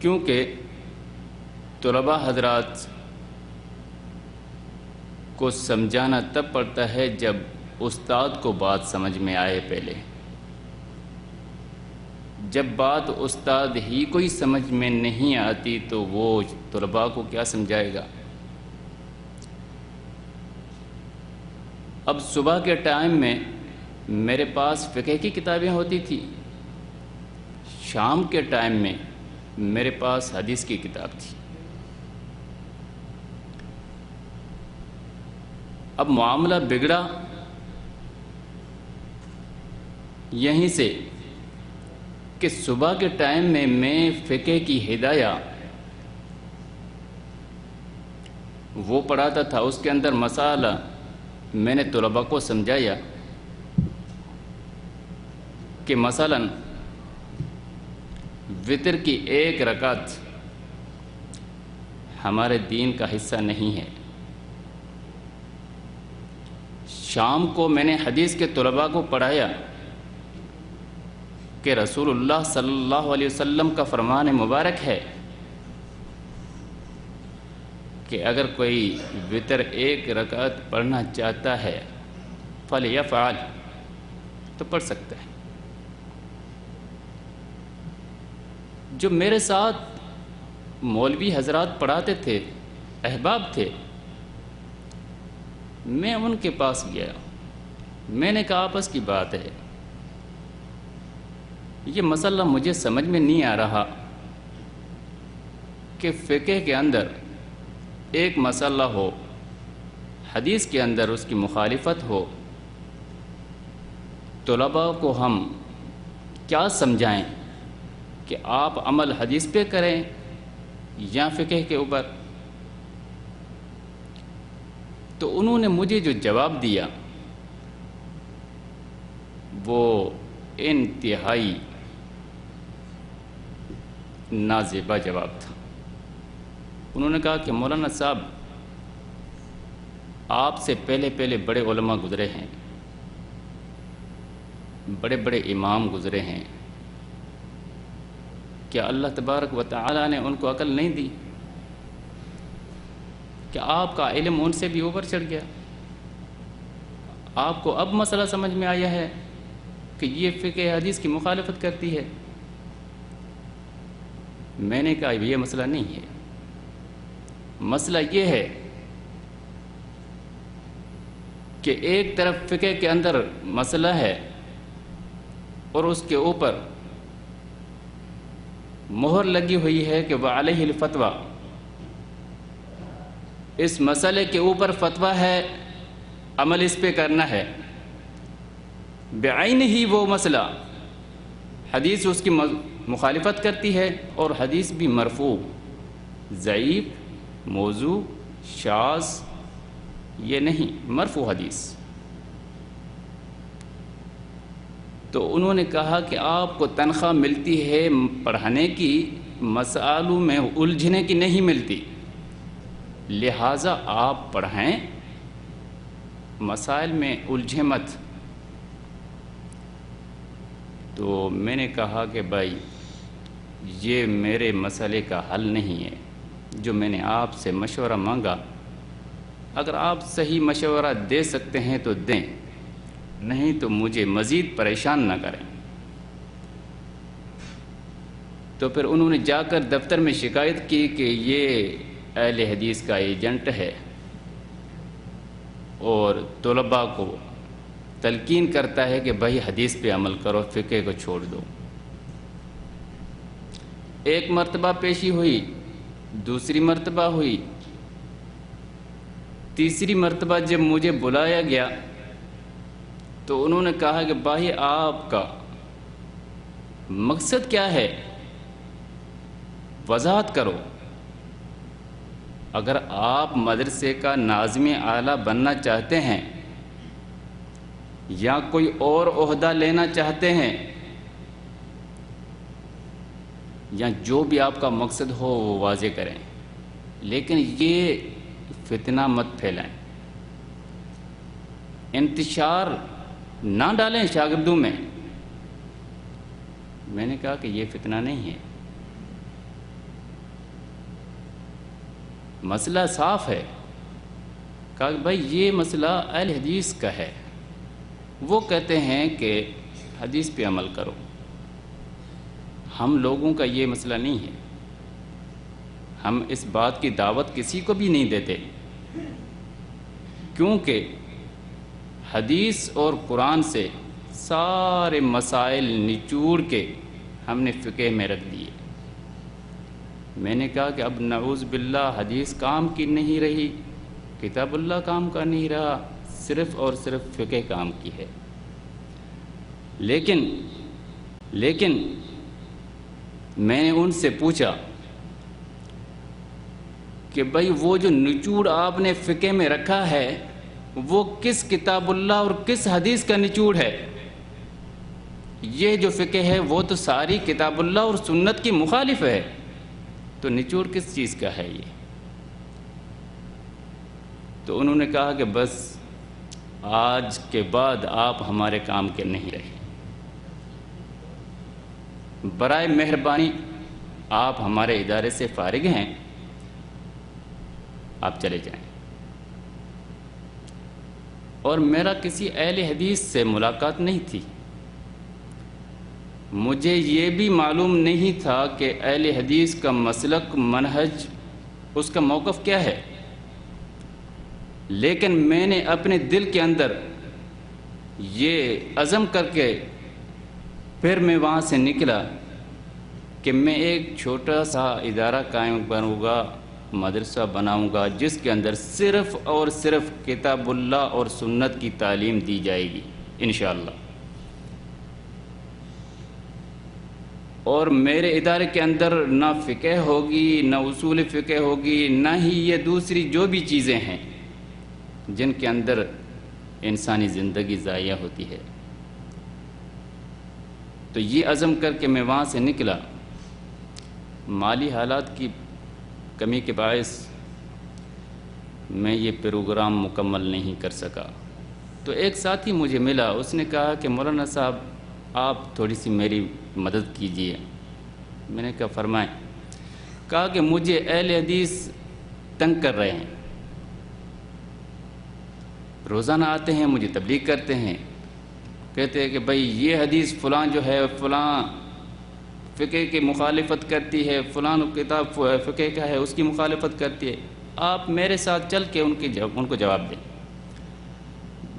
کیونکہ طلباء حضرات کو سمجھانا تب پڑتا ہے جب استاد کو بات سمجھ میں آئے۔ پہلے جب بات استاد ہی کوئی سمجھ میں نہیں آتی تو وہ طلباء کو کیا سمجھائے گا؟ اب صبح کے ٹائم میں میرے پاس فقہ کی کتابیں ہوتی تھی، شام کے ٹائم میں میرے پاس حدیث کی کتاب تھی۔ اب معاملہ بگڑا یہیں سے کہ صبح کے ٹائم میں فقہ کی ہدایہ وہ پڑھاتا تھا، اس کے اندر مسئلہ میں نے طلباء کو سمجھایا کہ مثلاً وتر کی 1 رکعت ہمارے دین کا حصہ نہیں ہے۔ شام کو میں نے حدیث کے طلباء کو پڑھایا کہ رسول اللہ صلی اللہ علیہ وسلم کا فرمان مبارک ہے کہ اگر کوئی وتر 1 رکعت پڑھنا چاہتا ہے فَلْيَفْعَلْ، تو پڑھ سکتا ہے۔ جو میرے ساتھ مولوی حضرات پڑھاتے تھے، احباب تھے، میں ان کے پاس گیا، میں نے کہا آپس کی بات ہے، یہ مسئلہ مجھے سمجھ میں نہیں آ رہا کہ فقہ کے اندر ایک مسئلہ ہو، حدیث کے اندر اس کی مخالفت ہو، طلباء کو ہم کیا سمجھائیں کہ آپ عمل حدیث پہ کریں یا فقہ کے اوپر؟ تو انہوں نے مجھے جو جواب دیا وہ انتہائی نازیبا جواب تھا۔ انہوں نے کہا کہ مولانا صاحب، آپ سے پہلے بڑے علماء گزرے ہیں، بڑے بڑے امام گزرے ہیں، کیا اللہ تبارک و تعالی نے ان کو عقل نہیں دی؟ کیا آپ کا علم ان سے بھی اوپر چڑھ گیا؟ آپ کو اب مسئلہ سمجھ میں آیا ہے کہ یہ فقہ حدیث کی مخالفت کرتی ہے؟ میں نے کہا یہ مسئلہ نہیں ہے، مسئلہ یہ ہے کہ ایک طرف فقہ کے اندر مسئلہ ہے اور اس کے اوپر مہر لگی ہوئی ہے کہ وعلیہ الفتویٰ، اس مسئلے کے اوپر فتویٰ ہے، عمل اس پہ کرنا ہے، بعین ہی وہ مسئلہ حدیث اس کی مخالفت کرتی ہے، اور حدیث بھی مرفوع، ضعیف، موضوع، شاذ یہ نہیں، مرفوع حدیث۔ تو انہوں نے کہا کہ آپ کو تنخواہ ملتی ہے پڑھانے کی، مسائلوں میں الجھنے کی نہیں ملتی، لہٰذا آپ پڑھائیں، مسائل میں الجھے مت۔ تو میں نے کہا کہ بھائی یہ میرے مسئلے کا حل نہیں ہے، جو میں نے آپ سے مشورہ مانگا، اگر آپ صحیح مشورہ دے سکتے ہیں تو دیں، نہیں تو مجھے مزید پریشان نہ کریں۔ تو پھر انہوں نے جا کر دفتر میں شکایت کی کہ یہ اہل حدیث کا ایجنٹ ہے اور طلباء کو تلقین کرتا ہے کہ بھائی حدیث پہ عمل کرو، فقہ کو چھوڑ دو۔ ایک مرتبہ پیشی ہوئی، دوسری مرتبہ ہوئی، تیسری مرتبہ جب مجھے بلایا گیا تو انہوں نے کہا کہ بھائی آپ کا مقصد کیا ہے، وضاحت کرو۔ اگر آپ مدرسے کا ناظم اعلیٰ بننا چاہتے ہیں یا کوئی اور عہدہ لینا چاہتے ہیں یا جو بھی آپ کا مقصد ہو وہ واضح کریں، لیکن یہ فتنہ مت پھیلائیں، انتشار نہ ڈالیں شاگردوں میں۔ میں نے کہا کہ یہ فتنہ نہیں ہے، مسئلہ صاف ہے۔ کہا کہ بھائی یہ مسئلہ اہل حدیث کا ہے، وہ کہتے ہیں کہ حدیث پہ عمل کرو، ہم لوگوں کا یہ مسئلہ نہیں ہے، ہم اس بات کی دعوت کسی کو بھی نہیں دیتے، کیونکہ حدیث اور قرآن سے سارے مسائل نچوڑ کے ہم نے فقہ میں رکھ دیے۔ میں نے کہا کہ اب نعوذ باللہ حدیث کام کی نہیں رہی، کتاب اللہ کام کا نہیں رہا، صرف اور صرف فقہ کام کی ہے۔ لیکن میں نے ان سے پوچھا کہ بھائی وہ جو نچوڑ آپ نے فقہ میں رکھا ہے وہ کس کتاب اللہ اور کس حدیث کا نچوڑ ہے؟ یہ جو فقہ ہے وہ تو ساری کتاب اللہ اور سنت کی مخالف ہے، تو نچوڑ کس چیز کا ہے یہ؟ تو انہوں نے کہا کہ بس آج کے بعد آپ ہمارے کام کے نہیں رہے، برائے مہربانی آپ ہمارے ادارے سے فارغ ہیں، آپ چلے جائیں۔ اور میرا کسی اہل حدیث سے ملاقات نہیں تھی، مجھے یہ بھی معلوم نہیں تھا کہ اہل حدیث کا مسلک، منہج، اس کا موقف کیا ہے، لیکن میں نے اپنے دل کے اندر یہ عزم کر کے پھر میں وہاں سے نکلا کہ میں ایک چھوٹا سا ادارہ قائم کروں گا، مدرسہ بناؤں گا، جس کے اندر صرف اور صرف کتاب اللہ اور سنت کی تعلیم دی جائے گی انشاءاللہ۔ اور میرے ادارے کے اندر نہ فقہ ہوگی، نہ اصول فقہ ہوگی، نہ ہی یہ دوسری جو بھی چیزیں ہیں جن کے اندر انسانی زندگی ضائع ہوتی ہے۔ تو یہ عزم کر کے میں وہاں سے نکلا، مالی حالات کی کمی کے باعث میں یہ پروگرام مکمل نہیں کر سکا۔ تو ایک ساتھی مجھے ملا، اس نے کہا کہ مولانا صاحب آپ تھوڑی سی میری مدد کیجئے۔ میں نے کہا فرمائیں۔ کہا کہ مجھے اہل حدیث تنگ کر رہے ہیں، روزانہ آتے ہیں، مجھے تبلیغ کرتے ہیں، کہتے ہیں کہ بھائی یہ حدیث فلاں جو ہے فلاں فقہ کی مخالفت کرتی ہے، فلاں کتاب فقہ کا ہے اس کی مخالفت کرتی ہے، آپ میرے ساتھ چل کے ان کو جواب دیں۔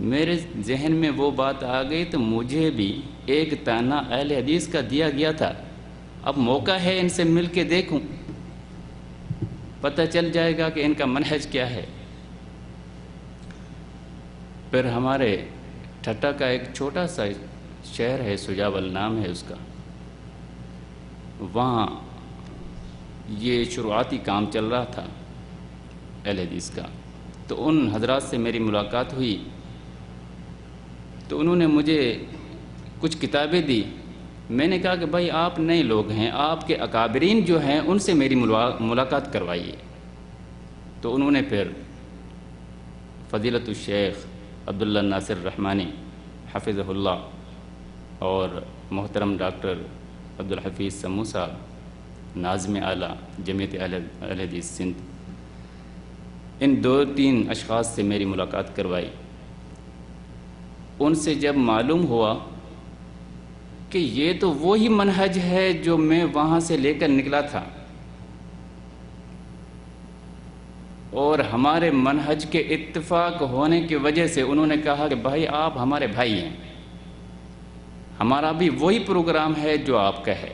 میرے ذہن میں وہ بات آ گئی تو مجھے بھی ایک تانا اہل حدیث کا دیا گیا تھا، اب موقع ہے ان سے مل کے دیکھوں، پتہ چل جائے گا کہ ان کا منہج کیا ہے۔ پھر ہمارے ٹھٹا کا ایک چھوٹا سا شہر ہے، سجاول نام ہے اس کا، وہاں یہ شروعاتی کام چل رہا تھا اہل حدیث کا، تو ان حضرات سے میری ملاقات ہوئی، تو انہوں نے مجھے کچھ کتابیں دی۔ میں نے کہا کہ بھائی آپ نئے لوگ ہیں، آپ کے اکابرین جو ہیں ان سے میری ملاقات کروائیے۔ تو انہوں نے پھر فضیلت الشیخ عبداللہ ناصر رحمانی حفظہ اللہ اور محترم ڈاکٹر عبدالحفیظ سمو صاحب ناظم اعلیٰ جمعیت اہل حدیث سندھ، ان 2-3 اشخاص سے میری ملاقات کروائی۔ ان سے جب معلوم ہوا کہ یہ تو وہی منہج ہے جو میں وہاں سے لے کر نکلا تھا، اور ہمارے منہج کے اتفاق ہونے کی وجہ سے انہوں نے کہا کہ بھائی آپ ہمارے بھائی ہیں، ہمارا بھی وہی پروگرام ہے جو آپ کا ہے۔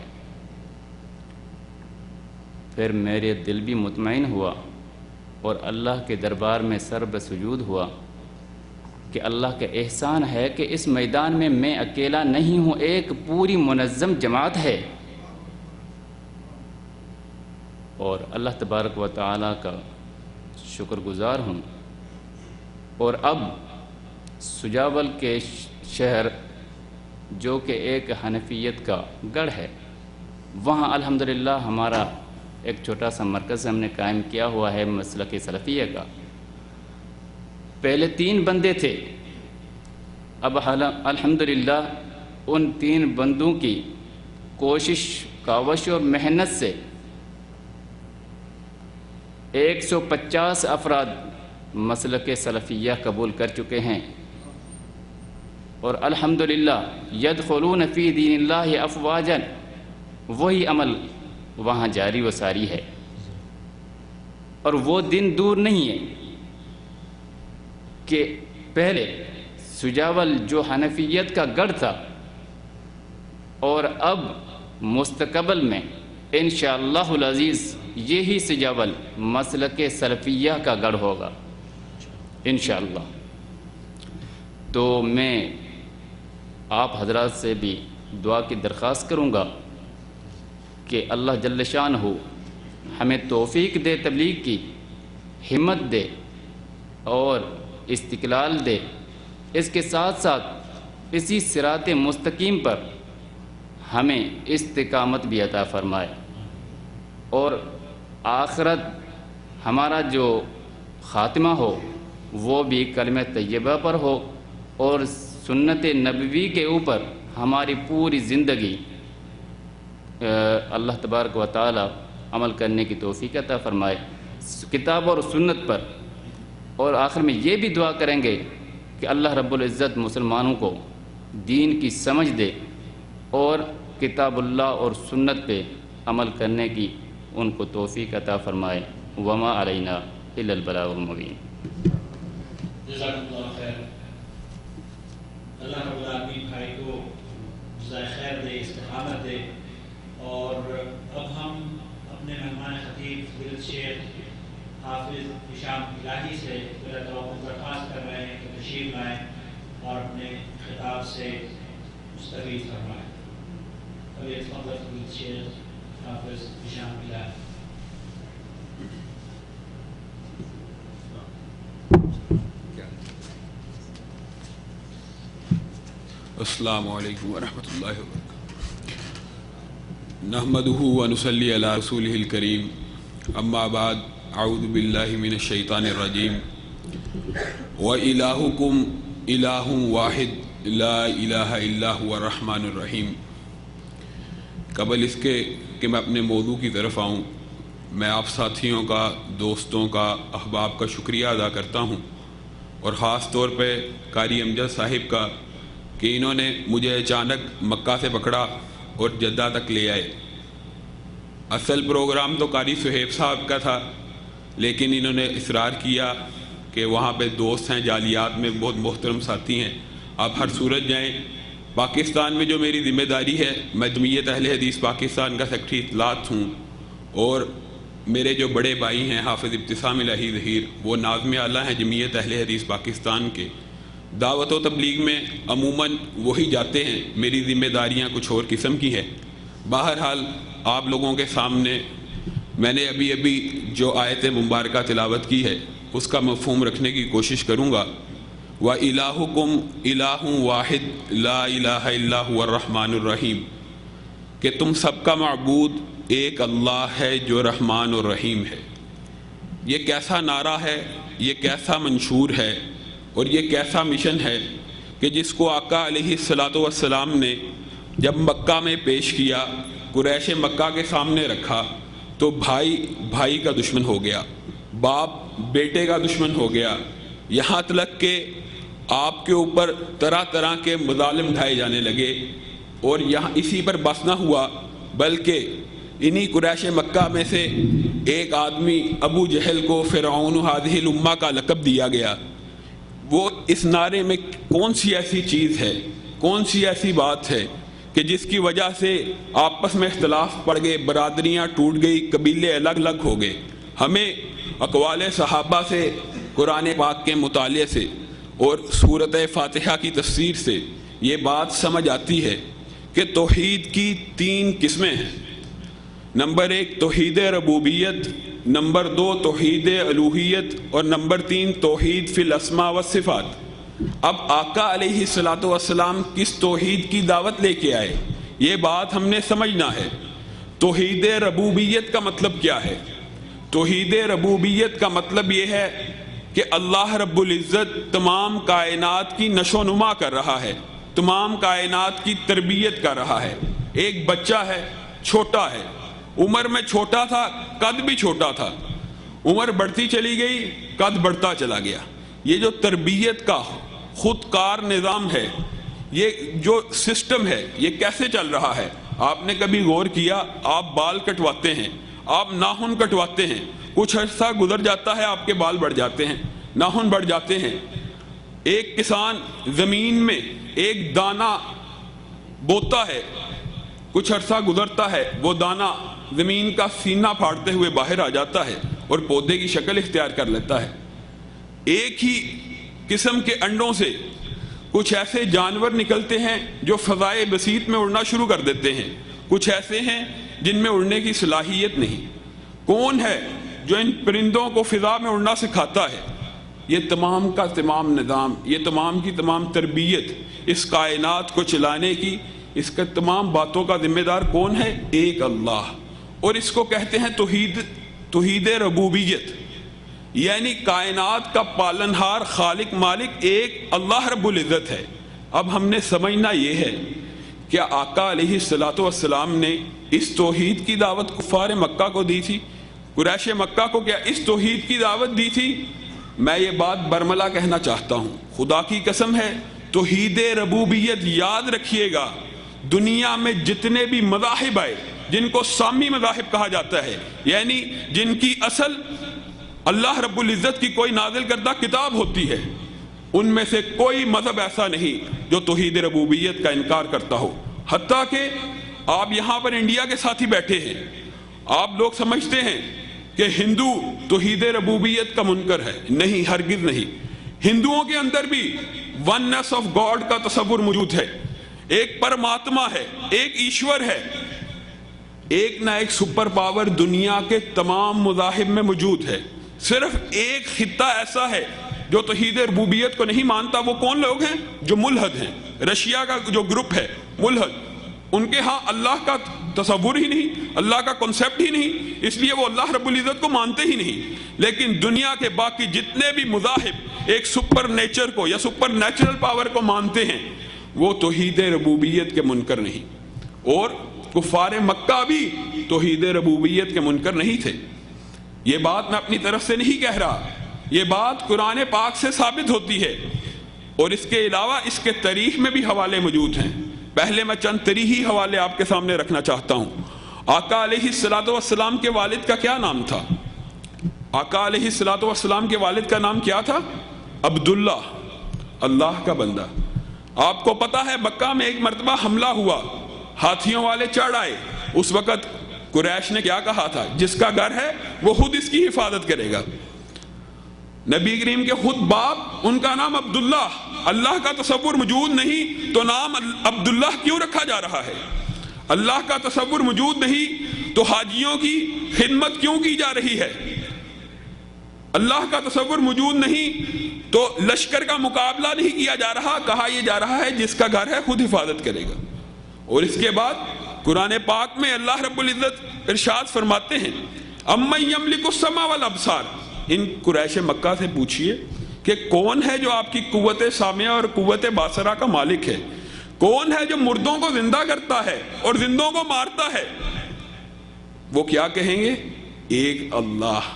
پھر میرے دل بھی مطمئن ہوا اور اللہ کے دربار میں سر بسجود ہوا کہ اللہ کا احسان ہے کہ اس میدان میں میں اکیلا نہیں ہوں، ایک پوری منظم جماعت ہے، اور اللہ تبارک و تعالیٰ کا شکر گزار ہوں۔ اور اب سجاول کے شہر جو کہ ایک حنفیت کا گڑھ ہے، وہاں الحمدللہ ہمارا ایک چھوٹا سا مرکز ہم نے قائم کیا ہوا ہے مسلک سلفیہ کا۔ پہلے 3 بندے تھے، اب الحمدللہ ان 3 بندوں کی کوشش کاوش اور محنت سے 150 افراد مسلک سلفیہ قبول کر چکے ہیں، اور الحمدللہ یدخلون فی دین اللہ افواجا، وہی عمل وہاں جاری و ساری ہے، اور وہ دن دور نہیں ہے کہ پہلے سجاول جو حنفیت کا گڑھ تھا، اور اب مستقبل میں انشاءاللہ العزیز یہی سجاول مسلک سلفیہ کا گڑھ ہوگا انشاءاللہ۔ تو میں آپ حضرات سے بھی دعا کی درخواست کروں گا کہ اللہ جل شانہ ہمیں توفیق دے، تبلیغ کی ہمت دے اور استقلال دے، اس کے ساتھ ساتھ اسی صراط مستقیم پر ہمیں استقامت بھی عطا فرمائے، اور آخرت ہمارا جو خاتمہ ہو وہ بھی کلمہ طیبہ پر ہو، اور سنت نبوی کے اوپر ہماری پوری زندگی اللہ تبارک و تعالی عمل کرنے کی توفیق عطا فرمائے کتاب اور سنت پر۔ اور آخر میں یہ بھی دعا کریں گے کہ اللہ رب العزت مسلمانوں کو دین کی سمجھ دے اور کتاب اللہ اور سنت پہ عمل کرنے کی ان کو توفیق عطا فرمائے۔ وما علینا الا البلاغ المبین۔ جزاک اللہ خیر۔ اللہ رب العالمین بھائی کو جزائے خیر دے، استقامت دے۔ اور اب ہم اپنے مہمان خطیب فضیلت شیخ حافظ ہشام الہی سے بلا توقف درخواست کر رہے ہیں کہ تشریف لائیں اور اپنے خطاب سے مستفید فرمائیں۔ فلیتفضل فضیلت شیخ حافظ ہشام الہی۔ السلام علیکم ورحمۃ اللہ وبرکاتہ۔ نحمدہ ونصلی علی رسولہ الکریم، اما بعد، اعوذ باللہ من الشیطان الرجیم۔ وَإِلَٰهُكُمْ إِلَٰهٌ وَاحِدٌ لَا إِلَٰهَ إِلَّا هُوَ الرَّحْمَٰنُ الرَّحِيمُ۔ قبل اس کے کہ میں اپنے موضوع کی طرف آؤں، میں آپ ساتھیوں کا، دوستوں کا، احباب کا شکریہ ادا کرتا ہوں، اور خاص طور پہ قاری امجد صاحب کا کہ انہوں نے مجھے اچانک مکہ سے پکڑا اور جدہ تک لے آئے۔ اصل پروگرام تو قاری صہیب صاحب کا تھا، لیکن انہوں نے اصرار کیا کہ وہاں پہ دوست ہیں، جالیات میں بہت محترم ساتھی ہیں، آپ ہر صورت جائیں۔ پاکستان میں جو میری ذمہ داری ہے، میں جمعیت اہل حدیث پاکستان کا سیکرٹری اطلاعات ہوں، اور میرے جو بڑے بھائی ہیں حافظ ابتسام الہی ظہیر، وہ ناظم اعلیٰ ہیں جمعیت اہل حدیث پاکستان کے۔ دعوت و تبلیغ میں عموماً وہی جاتے ہیں، میری ذمہ داریاں کچھ اور قسم کی ہیں۔ بہرحال آپ لوگوں کے سامنے میں نے ابھی جو آیت مبارکہ تلاوت کی ہے اس کا مفہوم رکھنے کی کوشش کروں گا۔ وَإِلَٰهُكُمْ إِلَٰهٌ وَاحِدٌ لَا إِلَٰهَ إِلَّا هُوَ الرَّحْمَٰنُ الرَّحِيمُ، کہ تم سب کا معبود ایک اللہ ہے جو رحمان اور رحیم ہے۔ یہ کیسا نعرہ ہے، یہ کیسا منشور ہے، اور یہ کیسا مشن ہے کہ جس کو آقا علیہ السلام نے جب مکہ میں پیش کیا، قریش مکہ کے سامنے رکھا، تو بھائی بھائی کا دشمن ہو گیا، باپ بیٹے کا دشمن ہو گیا، یہاں تک کہ آپ کے اوپر طرح طرح کے مظالم ڈھائے جانے لگے۔ اور یہاں اسی پر بس نہ ہوا، بلکہ انہی قریش مکہ میں سے ایک آدمی ابو جہل کو فرعون ہذہ الامہ کا لقب دیا گیا. وہ اس نعرے میں کون سی ایسی چیز ہے, کون سی ایسی بات ہے کہ جس کی وجہ سے آپس میں اختلاف پڑ گئے, برادریاں ٹوٹ گئی, قبیلے الگ الگ ہو گئے؟ ہمیں اقوال صحابہ سے, قرآن پاک کے مطالعے سے اور سورۃ فاتحہ کی تفسیر سے یہ بات سمجھ آتی ہے کہ توحید کی 3 قسمیں ہیں. نمبر 1 توحید ربوبیت, نمبر 2 توحید الوہیت, اور نمبر 3 توحید فی الاسماء والصفات. اب آقا علیہ الصلوۃ والسلام کس توحید کی دعوت لے کے آئے, یہ بات ہم نے سمجھنا ہے. توحید ربوبیت کا مطلب کیا ہے؟ توحید ربوبیت کا مطلب یہ ہے کہ اللہ رب العزت تمام کائنات کی نشو و نما کر رہا ہے, تمام کائنات کی تربیت کر رہا ہے. ایک بچہ ہے, چھوٹا ہے, عمر میں چھوٹا تھا, قد بھی چھوٹا تھا, عمر بڑھتی چلی گئی, قد بڑھتا چلا گیا. یہ جو تربیت کا خود کار نظام ہے, یہ جو سسٹم ہے, یہ کیسے چل رہا ہے؟ آپ نے کبھی غور کیا؟ آپ بال کٹواتے ہیں, آپ ناخن کٹواتے ہیں, کچھ عرصہ گزر جاتا ہے, آپ کے بال بڑھ جاتے ہیں, ناخن بڑھ جاتے ہیں. ایک کسان زمین میں ایک دانہ بوتا ہے, کچھ عرصہ گزرتا ہے, وہ دانہ زمین کا سینہ پھاڑتے ہوئے باہر آ جاتا ہے اور پودے کی شکل اختیار کر لیتا ہے. ایک ہی قسم کے انڈوں سے کچھ ایسے جانور نکلتے ہیں جو فضائے بسیط میں اڑنا شروع کر دیتے ہیں, کچھ ایسے ہیں جن میں اڑنے کی صلاحیت نہیں. کون ہے جو ان پرندوں کو فضا میں اڑنا سکھاتا ہے؟ یہ تمام کا تمام نظام, یہ تمام کی تمام تربیت, اس کائنات کو چلانے کی, اس کا تمام باتوں کا ذمہ دار کون ہے؟ ایک اللہ. اور اس کو کہتے ہیں توحید ربوبیت, یعنی کائنات کا پالنہار, خالق, مالک ایک اللہ رب العزت ہے. اب ہم نے سمجھنا یہ ہے کہ آقا علیہ الصلوۃ والسلام نے اس توحید کی دعوت کفار مکہ کو دی تھی, قریش مکہ کو کیا اس توحید کی دعوت دی تھی؟ میں یہ بات برملا کہنا چاہتا ہوں, خدا کی قسم ہے, توحید ربوبیت یاد رکھیے گا. دنیا میں جتنے بھی مذاہب آئے, جن کو سامی مذاہب کہا جاتا ہے, یعنی جن کی اصل اللہ رب العزت کی کوئی نازل کردہ کتاب ہوتی ہے, ان میں سے کوئی مذہب ایسا نہیں جو توحید ربوبیت کا انکار کرتا ہو. حتیٰ کہ آپ یہاں پر انڈیا کے ساتھ ہی بیٹھے ہیں, آپ لوگ سمجھتے ہیں کہ ہندو توحید ربوبیت کا منکر ہے. نہیں, ہرگز نہیں. ہندوؤں کے اندر بھی وننس آف گاڈ کا تصور موجود ہے, ایک پرماتما ہے, ایک ایشور ہے. ایک نہ ایک سپر پاور دنیا کے تمام مذاہب میں موجود ہے. صرف ایک خطہ ایسا ہے جو توحید ربوبیت کو نہیں مانتا. وہ کون لوگ ہیں؟ جو ملحد ہیں. رشیا کا جو گروپ ہے ملحد, ان کے ہاں اللہ کا تصور ہی نہیں, اللہ کا کنسیپٹ ہی نہیں, اس لیے وہ اللہ رب العزت کو مانتے ہی نہیں. لیکن دنیا کے باقی جتنے بھی مذاہب ایک سپر نیچر کو یا سپر نیچرل پاور کو مانتے ہیں, وہ توحید ربوبیت کے منکر نہیں. اور کفار مکہ بھی توحید ربوبیت کے منکر نہیں تھے. یہ بات میں اپنی طرف سے نہیں کہہ رہا, یہ بات قرآن پاک سے ثابت ہوتی ہے. اور اس کے علاوہ اس کے تاریخ میں بھی حوالے موجود ہیں. پہلے میں چند تاریخی حوالے آپ کے سامنے رکھنا چاہتا ہوں. آقا علیہ الصلوۃ والسلام کے والد کا کیا نام تھا؟ آقا علیہ الصلوۃ والسلام کے والد کا نام کیا تھا؟ عبداللہ, اللہ کا بندہ. آپ کو پتا ہے مکہ میں ایک مرتبہ حملہ ہوا, ہاتھیوں والے چڑھ آئے. اس وقت قریش نے کیا کہا تھا؟ جس کا گھر ہے وہ خود اس کی حفاظت کرے گا. نبی کریم کے خود باپ, ان کا نام عبداللہ. اللہ کا تصور موجود نہیں تو نام عبداللہ کیوں رکھا جا رہا ہے؟ اللہ کا تصور موجود نہیں تو حاجیوں کی خدمت کیوں کی جا رہی ہے؟ اللہ کا تصور موجود نہیں تو لشکر کا مقابلہ نہیں کیا جا رہا. کہا یہ جا رہا ہے جس کا گھر ہے خود حفاظت کرے گا. اور اس کے بعد قرآن پاک میں اللہ رب العزت ارشاد فرماتے ہیں, اَمَّن یملک السمع والابصار. ان قریش مکہ سے پوچھئے کہ کون ہے جو آپ کی قوت سامعہ اور قوت باصرہ کا مالک ہے؟ کون ہے جو مردوں کو زندہ کرتا ہے اور زندوں کو مارتا ہے؟ وہ کیا کہیں گے؟ ایک اللہ.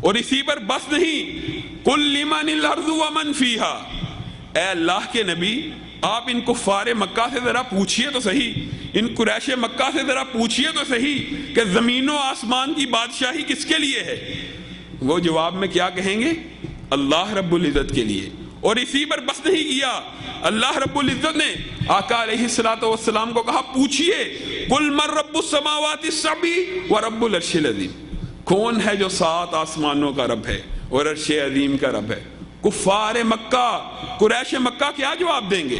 اور اسی پر بس نہیں, قُلْ لِمَنِ الْأَرْضُ وَمَنْ فِيهَا. اے اللہ کے نبی, آپ ان کفار مکہ سے ذرا پوچھئے تو صحیح، ان قریش مکہ سے ذرا پوچھئے تو صحیح کہ زمین و آسمان کی بادشاہی کس کے لیے ہے؟ وہ جواب میں کیا کہیں گے؟ اللہ رب العزت کے لیے۔ اور اسی پر بس نہیں کیا، اللہ رب العزت نے آقا علیہ السلام کو کہا پوچھئے قل من رب السماوات السبع ورب العرش العظیم، کون ہے جو 7 آسمانوں کا رب ہے اور عرش عظیم کا رب ہے؟ کفار مکہ، قریش مکہ کیا جواب دیں گے؟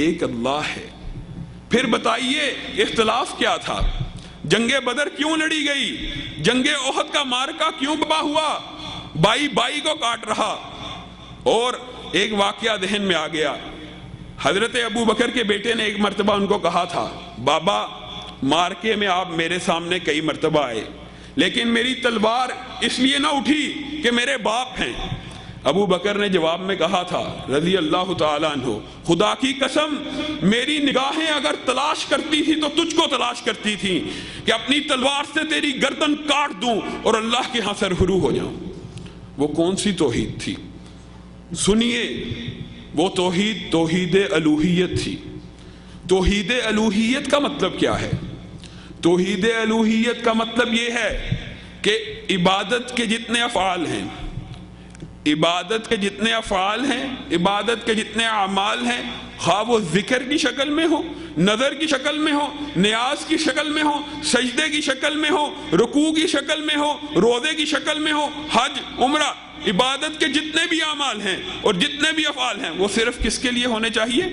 ایک اللہ ہے۔ پھر بتائیے اختلاف کیا تھا؟ جنگ بدر کیوں لڑی گئی؟ جنگ احد کا مارکہ کیوں بابا ہوا؟ بائی بائی کو کاٹ رہا۔ اور ایک واقعہ ذہن میں آ گیا، حضرت ابو بکر کے بیٹے نے ایک مرتبہ ان کو کہا تھا بابا مارکے میں آپ میرے سامنے کئی مرتبہ آئے لیکن میری تلوار اس لیے نہ اٹھی کہ میرے باپ ہیں۔ ابو بکر نے جواب میں کہا تھا رضی اللہ تعالیٰ عنہ، خدا کی قسم میری نگاہیں اگر تلاش کرتی تھی تو تجھ کو تلاش کرتی تھی کہ اپنی تلوار سے تیری گردن کاٹ دوں اور اللہ کے ہاں سرخرو ہو جاؤں۔ وہ کون سی توحید تھی؟ سنیے، وہ توحید الوہیت تھی۔ توحید الوہیت کا مطلب کیا ہے؟ توحید الوہیت کا مطلب یہ ہے کہ عبادت کے جتنے افعال ہیں، عبادت کے جتنے افعال ہیں، عبادت کے جتنے اعمال ہیں، خواہ وہ ذکر کی شکل میں ہو، نظر کی شکل میں ہو، نیاز کی شکل میں ہو، سجدے کی شکل میں ہو، رکوع کی شکل میں ہو، روزے کی شکل میں ہو، حج، عمرہ، عبادت کے جتنے بھی اعمال ہیں اور جتنے بھی افعال ہیں وہ صرف کس کے لیے ہونے چاہیے؟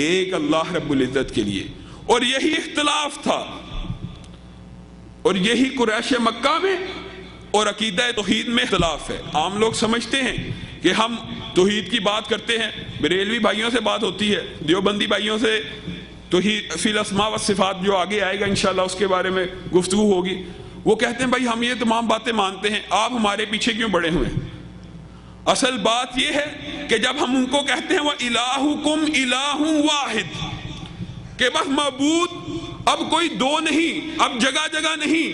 ایک اللہ رب العزت کے لیے۔ اور یہی اختلاف تھا، اور یہی قریش مکہ میں اور عقیدہ توحید میں اختلاف ہے۔ عام لوگ سمجھتے ہیں کہ ہم توحید کی بات کرتے ہیں، بریلوی بھائیوں سے بات ہوتی ہے، دیوبندی بھائیوں سے توحید فی الاسماء والصفات جو آگے آئے گا انشاءاللہ اس کے بارے میں گفتگو ہوگی، وہ کہتے ہیں بھائی ہم یہ تمام باتیں مانتے ہیں، آپ ہمارے پیچھے کیوں پڑے ہوئے ہیں؟ اصل بات یہ ہے کہ جب ہم ان کو کہتے ہیں وَإِلَٰهُكُمْ إِلَٰهٌ وَاحِدٌ کہ بس معبود اب کوئی دو نہیں، اب جگہ جگہ نہیں،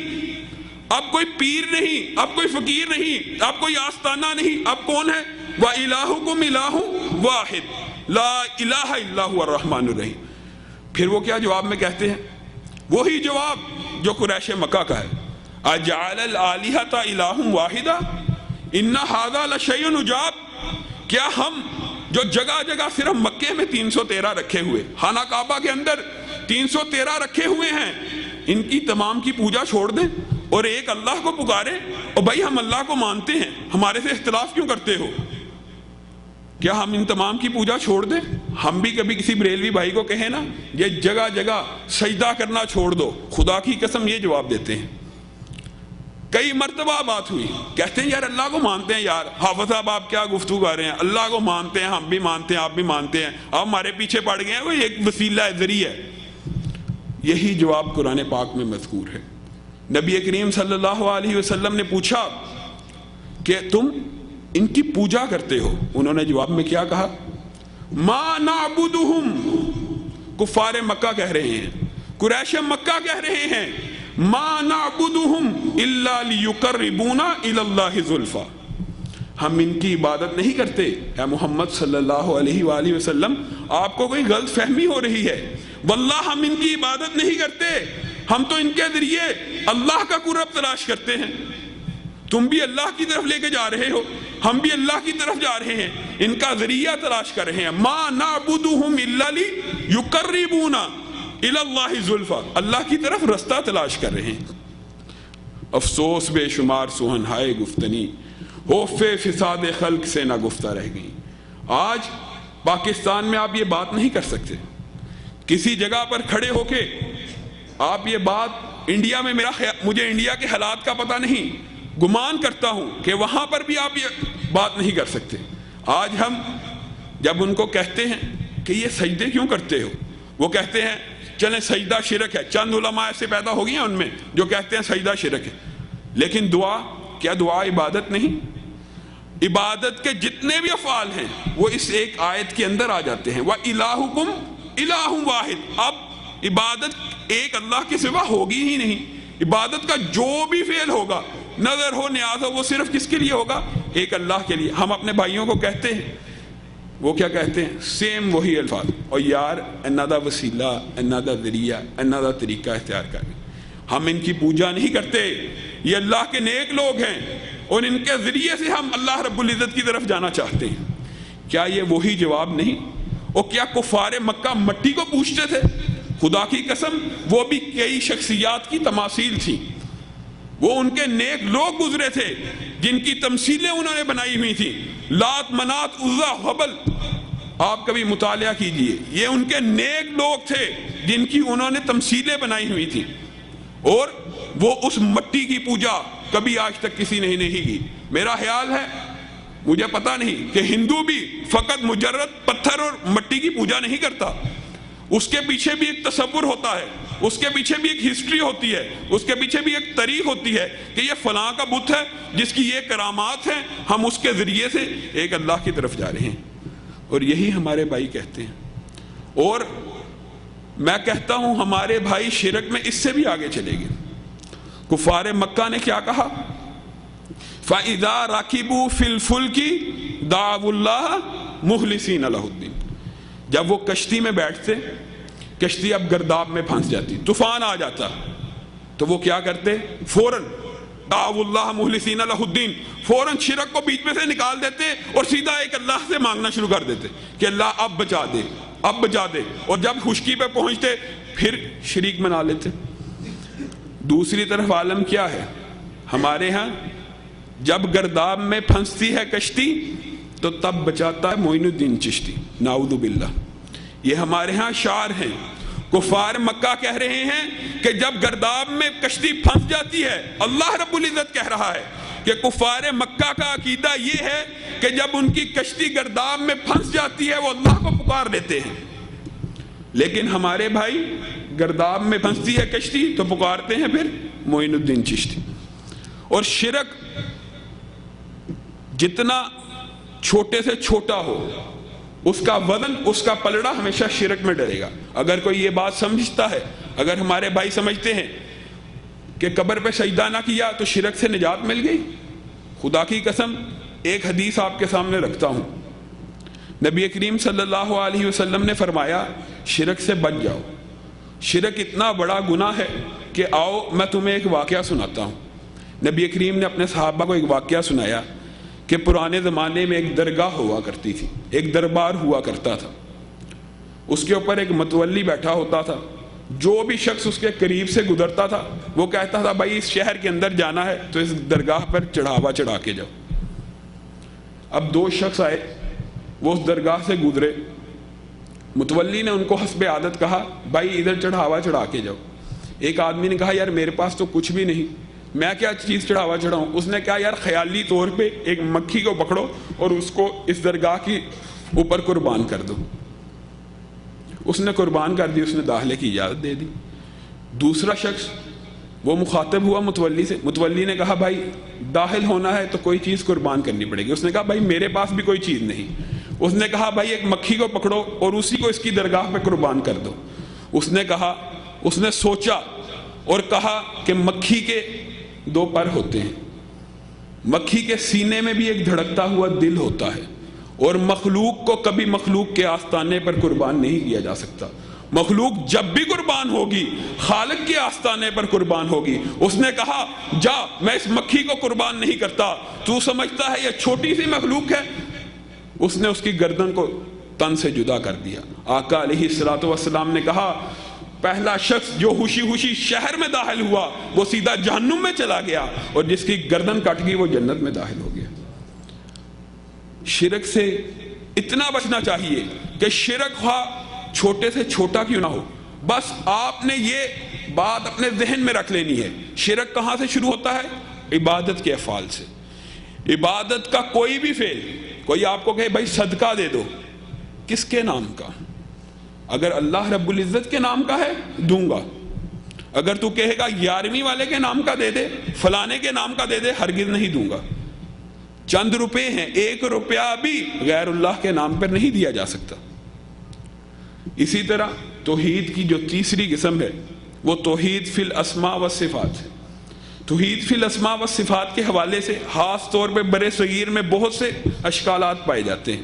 اب کوئی پیر نہیں، اب کوئی فقیر نہیں، اب کوئی آستانہ نہیں، اب کون ہے؟ وَإِلَٰهُكُمْ إِلَٰهٌ وَاحِدٌ لَا إِلَٰهَ إِلَّا هُوَ الرَّحْمَٰنُ الرَّحِيمُ۔ پھر وہ کیا جواب میں کہتے ہیں؟ وہی جواب جو قریش مکہ کا ہے، اجعل الآلہۃ الہ واحدہ ان ھذا لشیء عجاب، کیا ہم جو جگہ جگہ صرف مکے میں 313 رکھے ہوئے، خانہ کعبہ کے اندر 313 رکھے ہوئے ہیں، ان کی تمام کی پوجا چھوڑ دیں اور ایک اللہ کو پکارے؟ اور بھائی ہم اللہ کو مانتے ہیں، ہمارے سے اختلاف کیوں کرتے ہو؟ کیا ہم ان تمام کی پوجا چھوڑ دیں؟ ہم بھی کبھی کسی بریلوی بھائی کو کہیں نا یہ جگہ جگہ سجدہ کرنا چھوڑ دو، خدا کی قسم یہ جواب دیتے ہیں۔ کئی مرتبہ بات ہوئی، کہتے ہیں یار اللہ کو مانتے ہیں، یار حافظ صاحب آپ کیا گفتگو کر رہے ہیں، اللہ کو مانتے ہیں، ہم بھی مانتے ہیں، آپ بھی مانتے ہیں، آپ ہمارے پیچھے پڑ گئے ہیں، وہ ایک وسیلہ ہے، ذریعہ ہے۔ یہی جواب قرآن پاک میں مذکور ہے۔ نبی کریم صلی اللہ علیہ وسلم نے پوچھا کہ تم ان کی پوجا کرتے ہو؟ انہوں نے جواب میں کیا کہا؟ ما نعبدہم، کفار مکہ کہہ رہے ہیں، قریش مکہ کہہ رہے ہیں، ما نعبدہم الا لیقربونا الی اللہ زلفیٰ، ہم ان کی عبادت نہیں کرتے۔ اے محمد صلی اللہ علیہ وآلہ وسلم آپ کو کوئی غلط فہمی ہو رہی ہے، واللہ ہم ان کی عبادت نہیں کرتے، ہم تو ان کے ذریعے اللہ کا قرب تلاش کرتے ہیں۔ تم بھی اللہ کی طرف لے کے جا رہے ہو، ہم بھی اللہ کی طرف جا رہے ہیں، ان کا ذریعہ تلاش کر رہے ہیں۔ ما نعبدہم الا لیقربونا الی اللہ زلفیٰ، اللہ کی طرف رستہ تلاش کر رہے ہیں۔ افسوس بے شمار سوہن ہائے گفتنی، خوف فساد خلق سے نہ گفتہ رہ گئی۔ آج پاکستان میں آپ یہ بات نہیں کر سکتے، کسی جگہ پر کھڑے ہو کے آپ یہ بات، انڈیا میں مجھے انڈیا کے حالات کا پتہ نہیں، گمان کرتا ہوں کہ وہاں پر بھی آپ یہ بات نہیں کر سکتے۔ آج ہم جب ان کو کہتے ہیں کہ یہ سجدے کیوں کرتے ہو، وہ کہتے ہیں چلیں سجدہ شرک ہے، چند علماء ایسے پیدا ہو گئی ہیں ان میں جو کہتے ہیں سجدہ شرک ہے، لیکن دعا، کیا دعا عبادت نہیں؟ عبادت کے جتنے بھی افعال ہیں وہ اس ایک آیت کے اندر آ جاتے ہیں، وَإِلَٰهُكُمْ إِلَٰهٌ وَاحِدٌ۔ اب عبادت ایک اللہ کے سوا ہوگی ہی نہیں، عبادت کا جو بھی فعل ہوگا، نظر ہو، نیاز ہو، وہ صرف کس کے لیے ہوگا؟ ایک اللہ کے لیے۔ ہم اپنے بھائیوں کو کہتے ہیں وہ کیا کہتے ہیں؟ سیم وہی الفاظ، اور یار انادہ وسیلہ، انادہ ذریعہ، انادہ طریقہ اختیار کریں. ہم ان کی پوجا نہیں کرتے، یہ اللہ کے نیک لوگ ہیں اور ان کے ذریعے سے ہم اللہ رب العزت کی طرف جانا چاہتے ہیں. کیا یہ وہی جواب نہیں؟ اور کیا کفار مکہ مٹی کو پوجتے تھے؟ خدا کی قسم وہ بھی کئی شخصیات کی تماثیل تھیں، وہ ان کے نیک لوگ گزرے تھے جن کی تمثیلیں انہوں نے بنائی ہوئی تھیں. لات، منات، عزا، حبل، آپ کبھی مطالعہ کیجئے، یہ ان کے نیک لوگ تھے جن کی انہوں نے تمثیلیں بنائی ہوئی تھیں، اور وہ اس مٹی کی پوجا کبھی آج تک کسی نے نہیں کی. میرا خیال ہے، مجھے پتا نہیں، کہ ہندو بھی فقط مجرد پتھر اور مٹی کی پوجا نہیں کرتا، اس کے پیچھے بھی ایک تصور ہوتا ہے، اس کے پیچھے بھی ایک ہسٹری ہوتی ہے، اس کے پیچھے بھی ایک تاریخ ہوتی ہے کہ یہ فلاں کا بت ہے جس کی یہ کرامات ہیں، ہم اس کے ذریعے سے ایک اللہ کی طرف جا رہے ہیں. اور یہی ہمارے بھائی کہتے ہیں. اور میں کہتا ہوں ہمارے بھائی شرک میں اس سے بھی آگے چلے گئے. کفار مکہ نے کیا کہا؟ فَإِذَا رَكِبُوا فِي الْفُلْكِ دَعَوُا اللَّهَ مُخْلِصِينَ لَهُ الدِّينَ. جب وہ کشتی میں بیٹھتے، کشتی اب گرداب میں پھنس جاتی، طوفان آ جاتا، تو وہ کیا کرتے؟ فوراً دعوا اللہ مخلصین لہ الدین، فوراً شرک کو بیچ میں سے نکال دیتے اور سیدھا ایک اللہ سے مانگنا شروع کر دیتے کہ اللہ اب بچا دے، اب بچا دے. اور جب خشکی پہ پہنچتے پھر شریک بنا لیتے. دوسری طرف عالم کیا ہے ہمارے ہاں؟ جب گرداب میں پھنستی ہے کشتی تو تب بچاتا ہے معین الدین چشتی، نعوذ باللہ. یہ ہمارے ہاں شعر ہیں. کفار مکہ کہہ رہے ہیں کہ جب گرداب میں کشتی پھنس جاتی ہے، اللہ رب العزت کہہ رہا ہے کہ کفار مکہ کا عقیدہ یہ ہے کہ جب ان کی کشتی گرداب میں پھنس جاتی ہے وہ اللہ کو پکار لیتے ہیں. لیکن ہمارے بھائی گرداب میں پھنستی ہے کشتی تو پکارتے ہیں پھر معین الدین چشتی. اور شرک جتنا چھوٹے سے چھوٹا ہو، اس کا وزن، اس کا پلڑا ہمیشہ شرک میں ڈرے گا. اگر کوئی یہ بات سمجھتا ہے، اگر ہمارے بھائی سمجھتے ہیں کہ قبر پہ سجدہ نہ کیا تو شرک سے نجات مل گئی، خدا کی قسم ایک حدیث آپ کے سامنے رکھتا ہوں. نبی کریم صلی اللہ علیہ وسلم نے فرمایا شرک سے بچ جاؤ، شرک اتنا بڑا گناہ ہے کہ آؤ میں تمہیں ایک واقعہ سناتا ہوں. نبی کریم نے اپنے صحابہ کو ایک واقعہ سنایا کہ پرانے زمانے میں ایک درگاہ ہوا کرتی تھی، ایک دربار ہوا کرتا تھا. اس کے اوپر ایک متولی بیٹھا ہوتا تھا. جو بھی شخص اس کے قریب سے گزرتا تھا وہ کہتا تھا بھائی اس شہر کے اندر جانا ہے تو اس درگاہ پر چڑھاوا چڑھا کے جاؤ. اب دو شخص آئے، وہ اس درگاہ سے گزرے. متولی نے ان کو حسب عادت کہا بھائی ادھر چڑھاوا چڑھا کے جاؤ. ایک آدمی نے کہا یار میرے پاس تو کچھ بھی نہیں، میں کیا چیز چڑھاوا چڑھاؤں؟ اس نے کہا یار خیالی طور پہ ایک مکھی کو پکڑو اور اس کو اس درگاہ کی اوپر قربان کر دو. اس نے قربان کر دی، اس نے داخلے کی اجازت دے دی. دوسرا شخص وہ مخاطب ہوا متولی سے. متولی نے کہا بھائی داخل ہونا ہے تو کوئی چیز قربان کرنی پڑے گی. اس نے کہا بھائی میرے پاس بھی کوئی چیز نہیں. اس نے کہا بھائی ایک مکھی کو پکڑو اور اسی کو اس کی درگاہ پہ قربان کر دو. اس نے کہا، اس نے سوچا اور کہا کہ مکھی کے دو پر ہوتے ہیں، مکھی کے سینے میں بھی ایک دھڑکتا ہوا دل ہوتا ہے، اور مخلوق کو کبھی مخلوق کے آستانے پر قربان نہیں کیا جا سکتا. مخلوق جب بھی قربان ہوگی خالق کے آستانے پر قربان ہوگی. اس نے کہا جا میں اس مکھی کو قربان نہیں کرتا، تو سمجھتا ہے یہ چھوٹی سی مخلوق ہے. اس نے اس کی گردن کو تن سے جدا کر دیا. آقا علیہ الصلوۃ والسلام نے کہا پہلا شخص جو خوشی خوشی شہر میں داخل ہوا وہ سیدھا جہنم میں چلا گیا، اور جس کی گردن کٹ گئی وہ جنت میں داخل ہو گیا. شرک سے اتنا بچنا چاہیے کہ شرک چھوٹے سے چھوٹا کیوں نہ ہو، بس آپ نے یہ بات اپنے ذہن میں رکھ لینی ہے. شرک کہاں سے شروع ہوتا ہے؟ عبادت کے افعال سے. عبادت کا کوئی بھی فعل، کوئی آپ کو کہے بھائی صدقہ دے دو، کس کے نام کا؟ اگر اللہ رب العزت کے نام کا ہے دوں گا. اگر تو کہے گا 11ویں والے کے نام کا دے دے، فلانے کے نام کا دے دے، ہرگز نہیں دوں گا. چند روپے ہیں، 1 روپیہ بھی غیر اللہ کے نام پر نہیں دیا جا سکتا. اسی طرح توحید کی جو تیسری قسم ہے وہ توحید فی الاسماء والصفات ہے. توحید فی الاسماء والصفات کے حوالے سے خاص طور پہ برے صغیر میں بہت سے اشکالات پائے جاتے ہیں.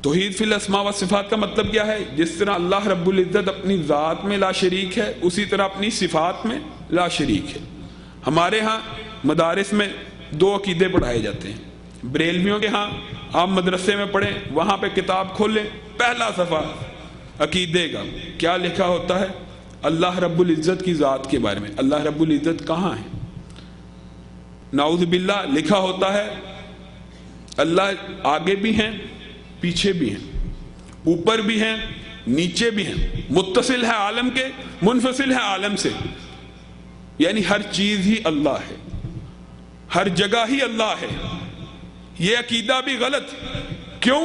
توحید فی الاسماء و صفات کا مطلب کیا ہے؟ جس طرح اللہ رب العزت اپنی ذات میں لا شریک ہے، اسی طرح اپنی صفات میں لا شریک ہے۔ ہمارے ہاں مدارس میں دو عقیدے پڑھائے جاتے ہیں۔ بریلویوں کے ہاں آپ مدرسے میں پڑھیں، وہاں پہ کتاب کھولیں، پہلا صفحہ عقیدے کا کیا لکھا ہوتا ہے؟ اللہ رب العزت کی ذات کے بارے میں۔ اللہ رب العزت کہاں ہے؟ نعوذ باللہ لکھا ہوتا ہے اللہ آگے بھی ہیں، پیچھے بھی ہیں، اوپر بھی ہیں، نیچے بھی ہیں، متصل ہے عالم کے، منفصل ہے عالم سے، یعنی ہر چیز ہی اللہ ہے، ہر جگہ ہی اللہ ہے۔ یہ عقیدہ بھی غلط۔ کیوں؟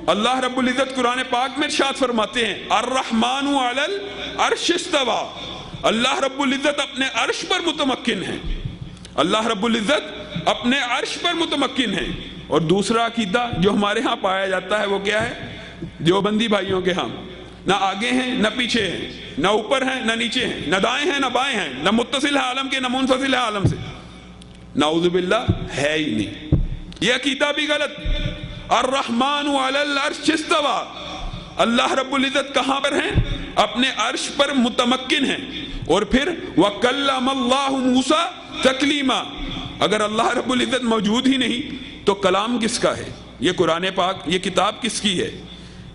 اللہ رب العزت قرآن پاک میں ارشاد فرماتے ہیں الرحمن علی العرش استوى، اللہ رب العزت اپنے عرش پر متمکن ہے، اللہ رب العزت اپنے عرش پر متمکن ہے۔ اور دوسرا عقیدہ جو ہمارے ہاں پایا جاتا ہے وہ کیا ہے؟ دیوبندی بھائیوں کے ہاں نہ آگے ہیں نہ پیچھے ہیں، نہ اوپر ہیں نہ نیچے ہیں، نہ دائیں ہیں نہ بائیں ہیں، نہ متصل ہے عالم کے نہ منفصل ہے عالم سے، نعوذ باللہ ہے ہی نہیں۔ یہ عقیدہ بھی غلط۔ الرحمن علی العرش استوى، اللہ رب العزت کہاں پر ہیں؟ اپنے عرش پر متمکن ہیں۔ اور پھر وَكَلَّمَ اللَّهُ مُوسَى تَكْلِيمًا، اگر اللہ رب العزت موجود ہی نہیں تو کلام کس کا ہے؟ یہ قرآن پاک، یہ کتاب کس کی ہے؟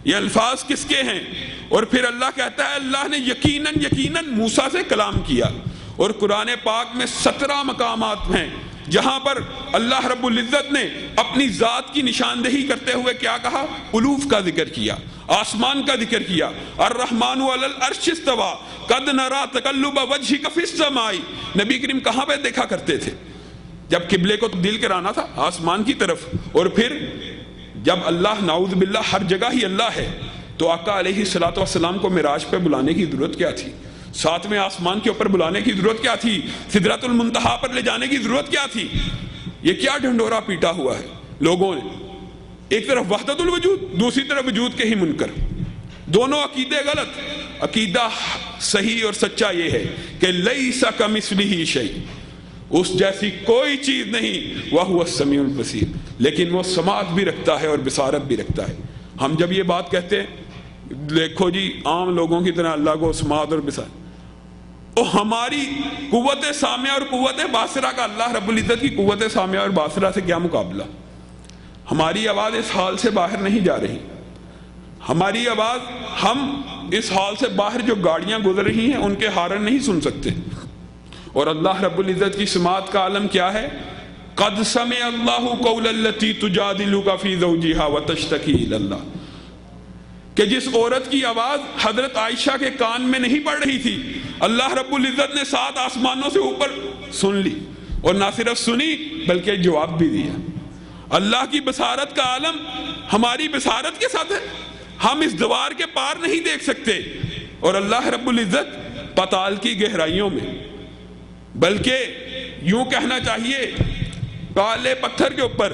یہ الفاظ کس کے ہیں؟ اور پھر اللہ کہتا ہے اللہ نے یقیناً موسیٰ سے کلام کیا۔ اور قرآن پاک میں 17 مقامات ہیں جہاں پر اللہ رب العزت نے اپنی ذات کی نشاندہی کرتے ہوئے کیا کہا؟ الوف کا ذکر کیا، آسمان کا ذکر کیا۔ الرحمن علی العرش استوى قد نرى تقلب وجهك في السماء، نبی کریم کہاں پہ دیکھا کرتے تھے؟ جب قبلے کو تبدیل کرانا تھا آسمان کی طرف۔ اور پھر جب اللہ نعوذ باللہ ہر جگہ ہی اللہ ہے تو آقا علیہ الصلوۃ والسلام کو معراج پہ بلانے کی ضرورت کیا تھی؟ 7ویں آسمان کے اوپر بلانے کی ضرورت کیا تھی؟ سدرۃ المنتہا پر لے جانے کی ضرورت کیا تھی؟ یہ کیا ڈھنڈورا پیٹا ہوا ہے لوگوں نے، ایک طرف وحدت الوجود، دوسری طرف وجود کے ہی منکر، دونوں عقیدے غلط۔ عقیدہ صحیح اور سچا یہ ہے کہ لیس کمثلہ شیء، اس جیسی کوئی چیز نہیں، وَهُوَ السَّمِيعُ الْبَصِيرُ، لیکن وہ سماعت بھی رکھتا ہے اور بصارت بھی رکھتا ہے۔ ہم جب یہ بات کہتے ہیں دیکھو جی عام لوگوں کی طرح اللہ کو سماعت اور بصارت، تو ہماری قوت سامعہ اور قوت باصرہ کا اللہ رب العزت کی قوت سامعہ اور باصرہ سے کیا مقابلہ؟ ہماری آواز اس حال سے باہر نہیں جا رہی، ہماری آواز ہم اس حال سے باہر جو گاڑیاں گزر رہی ہیں ان کے ہارن نہیں سن سکتے۔ اور اللہ رب العزت کی سماعت کا عالم کیا ہے؟ قد سمع اللہ قول التی تجادلک فی زوجہا وتشتکی الی اللہ، کہ جس عورت کی آواز حضرت عائشہ کے کان میں نہیں پڑ رہی تھی اللہ رب العزت نے 7 آسمانوں سے اوپر سن لی، اور نہ صرف سنی بلکہ جواب بھی دیا۔ اللہ کی بصارت کا عالم ہماری بصارت کے ساتھ ہے، ہم اس دیوار کے پار نہیں دیکھ سکتے، اور اللہ رب العزت پتال کی گہرائیوں میں، بلکہ یوں کہنا چاہیے کالے پتھر کے اوپر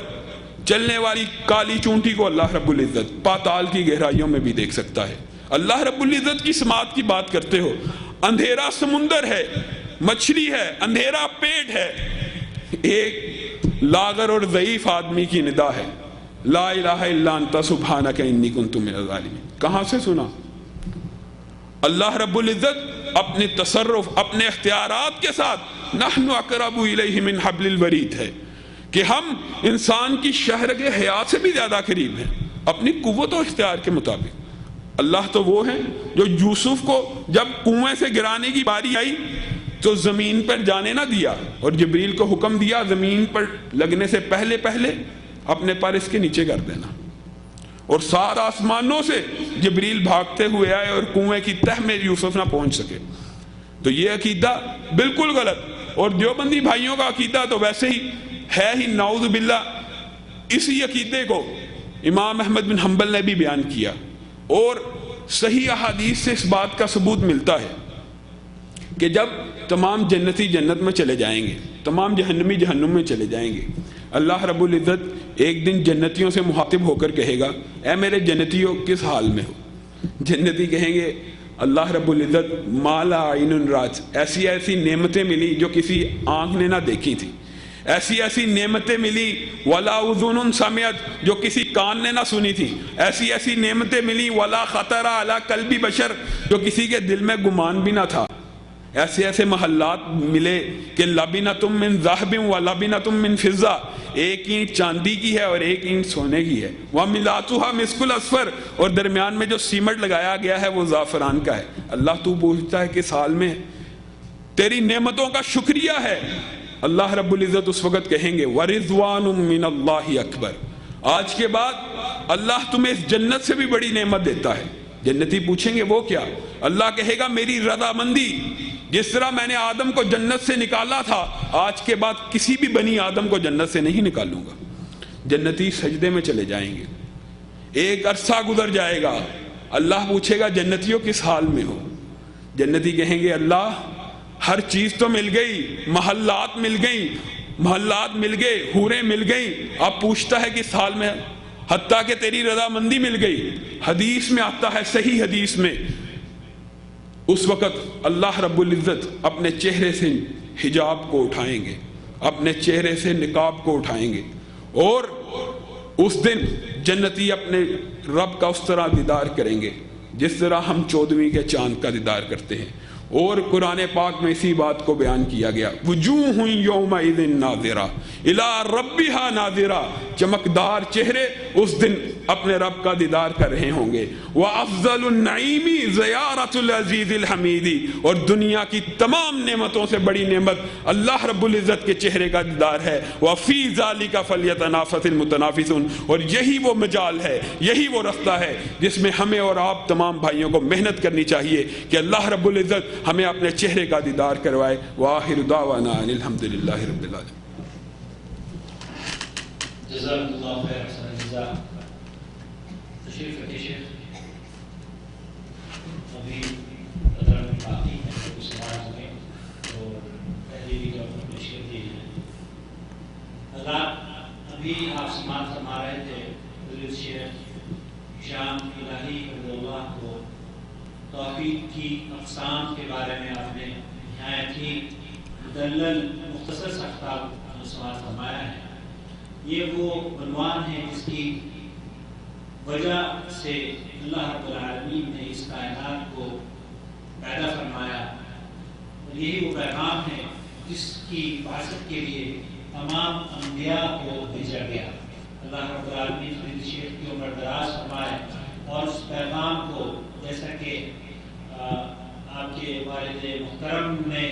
چلنے والی کالی چونٹی کو اللہ رب العزت پاتال کی گہرائیوں میں بھی دیکھ سکتا ہے۔ اللہ رب العزت کی سماعت کی بات کرتے ہو، اندھیرا سمندر ہے، مچھلی ہے، اندھیرا پیٹ ہے، ایک لاغر اور ضعیف آدمی کی ندا ہے لا الہ الا انت سبحانک انی کنت من الظالمین۔ کہاں سے سنا؟ اللہ رب العزت اپنے تصرف، اپنے اختیارات کے ساتھ نحن اقرب الیہ من حبل الورید ہے کہ ہم انسان کی شہرگ حیات سے بھی زیادہ قریب ہیں اپنی قوت و اختیار کے مطابق۔ اللہ تو وہ ہیں جو یوسف کو جب کنویں سے گرانے کی باری آئی تو زمین پر جانے نہ دیا، اور جبریل کو حکم دیا زمین پر لگنے سے پہلے اپنے پر اس کے نیچے کر دینا، اور 7 آسمانوں سے جبریل بھاگتے ہوئے آئے اور کنویں کی تہ میں یوسف نہ پہنچ سکے۔ تو یہ عقیدہ بالکل غلط، اور دیوبندی بھائیوں کا عقیدہ تو ویسے ہی ہے ہی نعوذ باللہ۔ اسی عقیدے کو امام احمد بن حنبل نے بھی بیان کیا، اور صحیح احادیث سے اس بات کا ثبوت ملتا ہے کہ جب تمام جنتی جنت میں چلے جائیں گے، تمام جہنمی جہنم میں چلے جائیں گے، اللہ رب العزت ایک دن جنتیوں سے مخاطب ہو کر کہے گا اے میرے جنتیوں کس حال میں ہو؟ جنتی کہیں گے اللہ رب العزت مالا عین رات، ایسی ایسی نعمتیں ملی جو کسی آنکھ نے نہ دیکھی تھی، ایسی ایسی نعمتیں ملی ولا اذن سمعت جو کسی کان نے نہ سنی تھی، ایسی ایسی نعمتیں ملی ولا خطر علی قلب بشر جو کسی کے دل میں گمان بھی نہ تھا، ایسے ایسے محلات ملے کہ لبنۃ من ذہب و لبنۃ من فضہ، ایک اینٹ چاندی کی ہے اور ایک اینٹ سونے کی ہے، وَمِلَاتُهَا مِسْكُ الْأَصْفَرِ اور درمیان میں جو سیمٹ لگایا گیا ہے وہ زعفران کا ہے۔ اللہ تو پوچھتا ہے کہ سال میں تیری نعمتوں کا شکریہ ہے۔ اللہ رب العزت اس وقت کہیں گے وَرِضْوَانٌ مِّنَ اللَّهِ أَكْبَرُ، آج کے بعد اللہ تمہیں اس جنت سے بھی بڑی نعمت دیتا ہے۔ جنتی پوچھیں گے وہ کیا؟ اللہ کہے گا میری رضامندی، جس طرح میں نے آدم کو جنت سے نکالا تھا آج کے بعد کسی بھی بنی آدم کو جنت سے نہیں نکالوں گا۔ جنتی سجدے میں چلے جائیں گے، ایک عرصہ گزر جائے گا، اللہ پوچھے گا جنتیوں کس حال میں ہو؟ جنتی کہیں گے اللہ ہر چیز تو مل گئی، محلات مل گئی، محلات مل گئے، حوریں مل گئیں، اب پوچھتا ہے کس حال میں، حتیٰ کہ تیری رضامندی مل گئی۔ حدیث میں آتا ہے، صحیح حدیث میں، اس وقت اللہ رب العزت اپنے چہرے سے حجاب کو اٹھائیں گے، اپنے چہرے سے نقاب کو اٹھائیں گے، اور اس دن جنتی اپنے رب کا اس طرح دیدار کریں گے جس طرح ہم 14ویں کے چاند کا دیدار کرتے ہیں۔ اور قرآن پاک میں اسی بات کو بیان کیا گیا، وجوہ یومئذ ناظرہ الی ربہا ناظرہ، چمکدار چہرے اس دن اپنے رب کا دیدار کر رہے ہوں گے۔ وافضل النعیم زیارۃ العزیز الحمید، اور دنیا کی تمام نعمتوں سے بڑی نعمت اللہ رب العزت کے چہرے کا دیدار ہے۔ وفی ذلک فلیتنافس المتنافسون، اور یہی وہ مجال ہے، یہی وہ رستہ ہے جس میں ہمیں اور آپ تمام بھائیوں کو محنت کرنی چاہیے کہ اللہ رب العزت ہمیں اپنے چہرے کا دیدار کروائے۔ وآخر دعوانا ان الحمدللہ رب العالمین۔ جزاک اللہ خیر، احسن الجزاء۔ تشریف رکھیے شیخ، ابھی قدر میں باقی ہیں کچھ سوال میں تو تحریری طور پر تشریف دیجیے۔ حضرات ابھی آپ سماعت فرما رہے تھے حضرت شیخ شام الہی رضی اللہ کو توحید کی اقسام کے بارے میں آپ نے نہایت ہی مدلل مختصر سا خطاب سماعت فرمایا ہے۔ یہ وہ عنوان ہے جس کی وجہ سے اللہ رب العالمین نے اس کائنات کو پیدا فرمایا، اور یہی وہ پیغام ہے جس کی بعثت کے لیے تمام انبیاء کو بھیجا گیا۔ اللہ رب العالمین فرید شیخ کی عمر دراز فرمائے اور اس پیغام کو جیسا کہ آپ کے والد محترم نے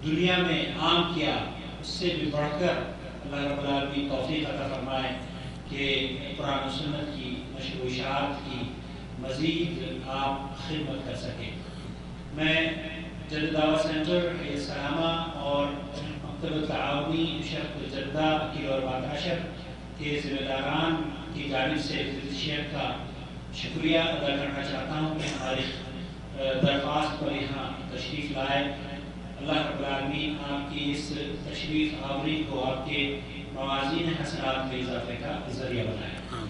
دنیا میں عام کیا، اس سے بھی بڑھ کر اللہ رب العالمین توفیق عطا فرمائے کہ قرآن و سنت کی نشر و اشاعت کی مزید آپ خدمت کر سکیں۔ میں جدہ دعوت سینٹر سلامہ اور مکتب تعاونی شرق جدہ کی اور 12 کے ذمہ داران کی جانب سے شیخ کا شکریہ ادا کرنا چاہتا ہوں کہ ہماری درخواست پر یہاں تشریف لائے۔ اللہ رب العالمین آپ کی اس تشریف آوری کو آپ کے موازین حسنات میں اضافے کا ذریعہ بنائے۔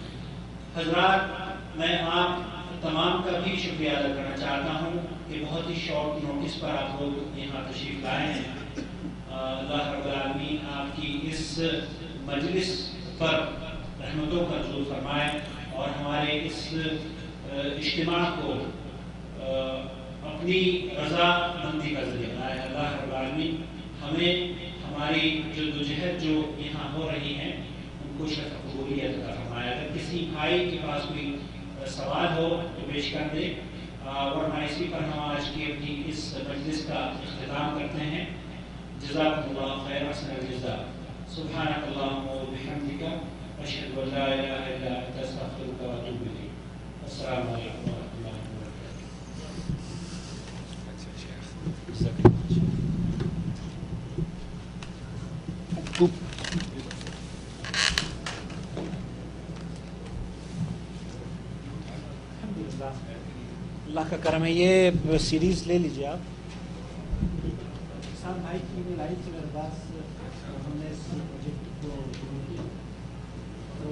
حضرات میں آپ تمام کا بھی شکریہ ادا کرنا چاہتا ہوں کہ بہت ہی شارٹ نوٹس پر آپ لوگ یہاں تشریف لائے ہیں۔ اللہ رب العالمین آپ کی اس مجلس پر رحمتوں کا نزول فرمائے اور ہمارے اس اجتماع کو اپنی رضا مندی کا ذریعہ بنائے۔ اللہ رب العالمین ہمیں ہماری جدوجہد جو یہاں ہو رہی ہیں ان کو شرف قبولیت عطا فرمائے۔ اگر کسی بھائی کے پاس کوئی سوال ہو تو پیش کر دے، ورنہ اسی پر ہم آج کی اپنی اس مجلس کا اختتام کرتے ہیں۔ جزاکم اللہ خیر، احسن الجزاء۔ سبحانک اللہم و بحمدک، اشہد ان لا الہ الا انت، استغفرک و اتوب الیک۔ السلام علیکم ورحمۃ اللہ اللہ کا کرم ہے۔ یہ سیریز لے لیجیے آپ، کسان بھائی کی میل آئی تھی میرے پاس، ہم نے اس پروجیکٹ کو شروع کیا تو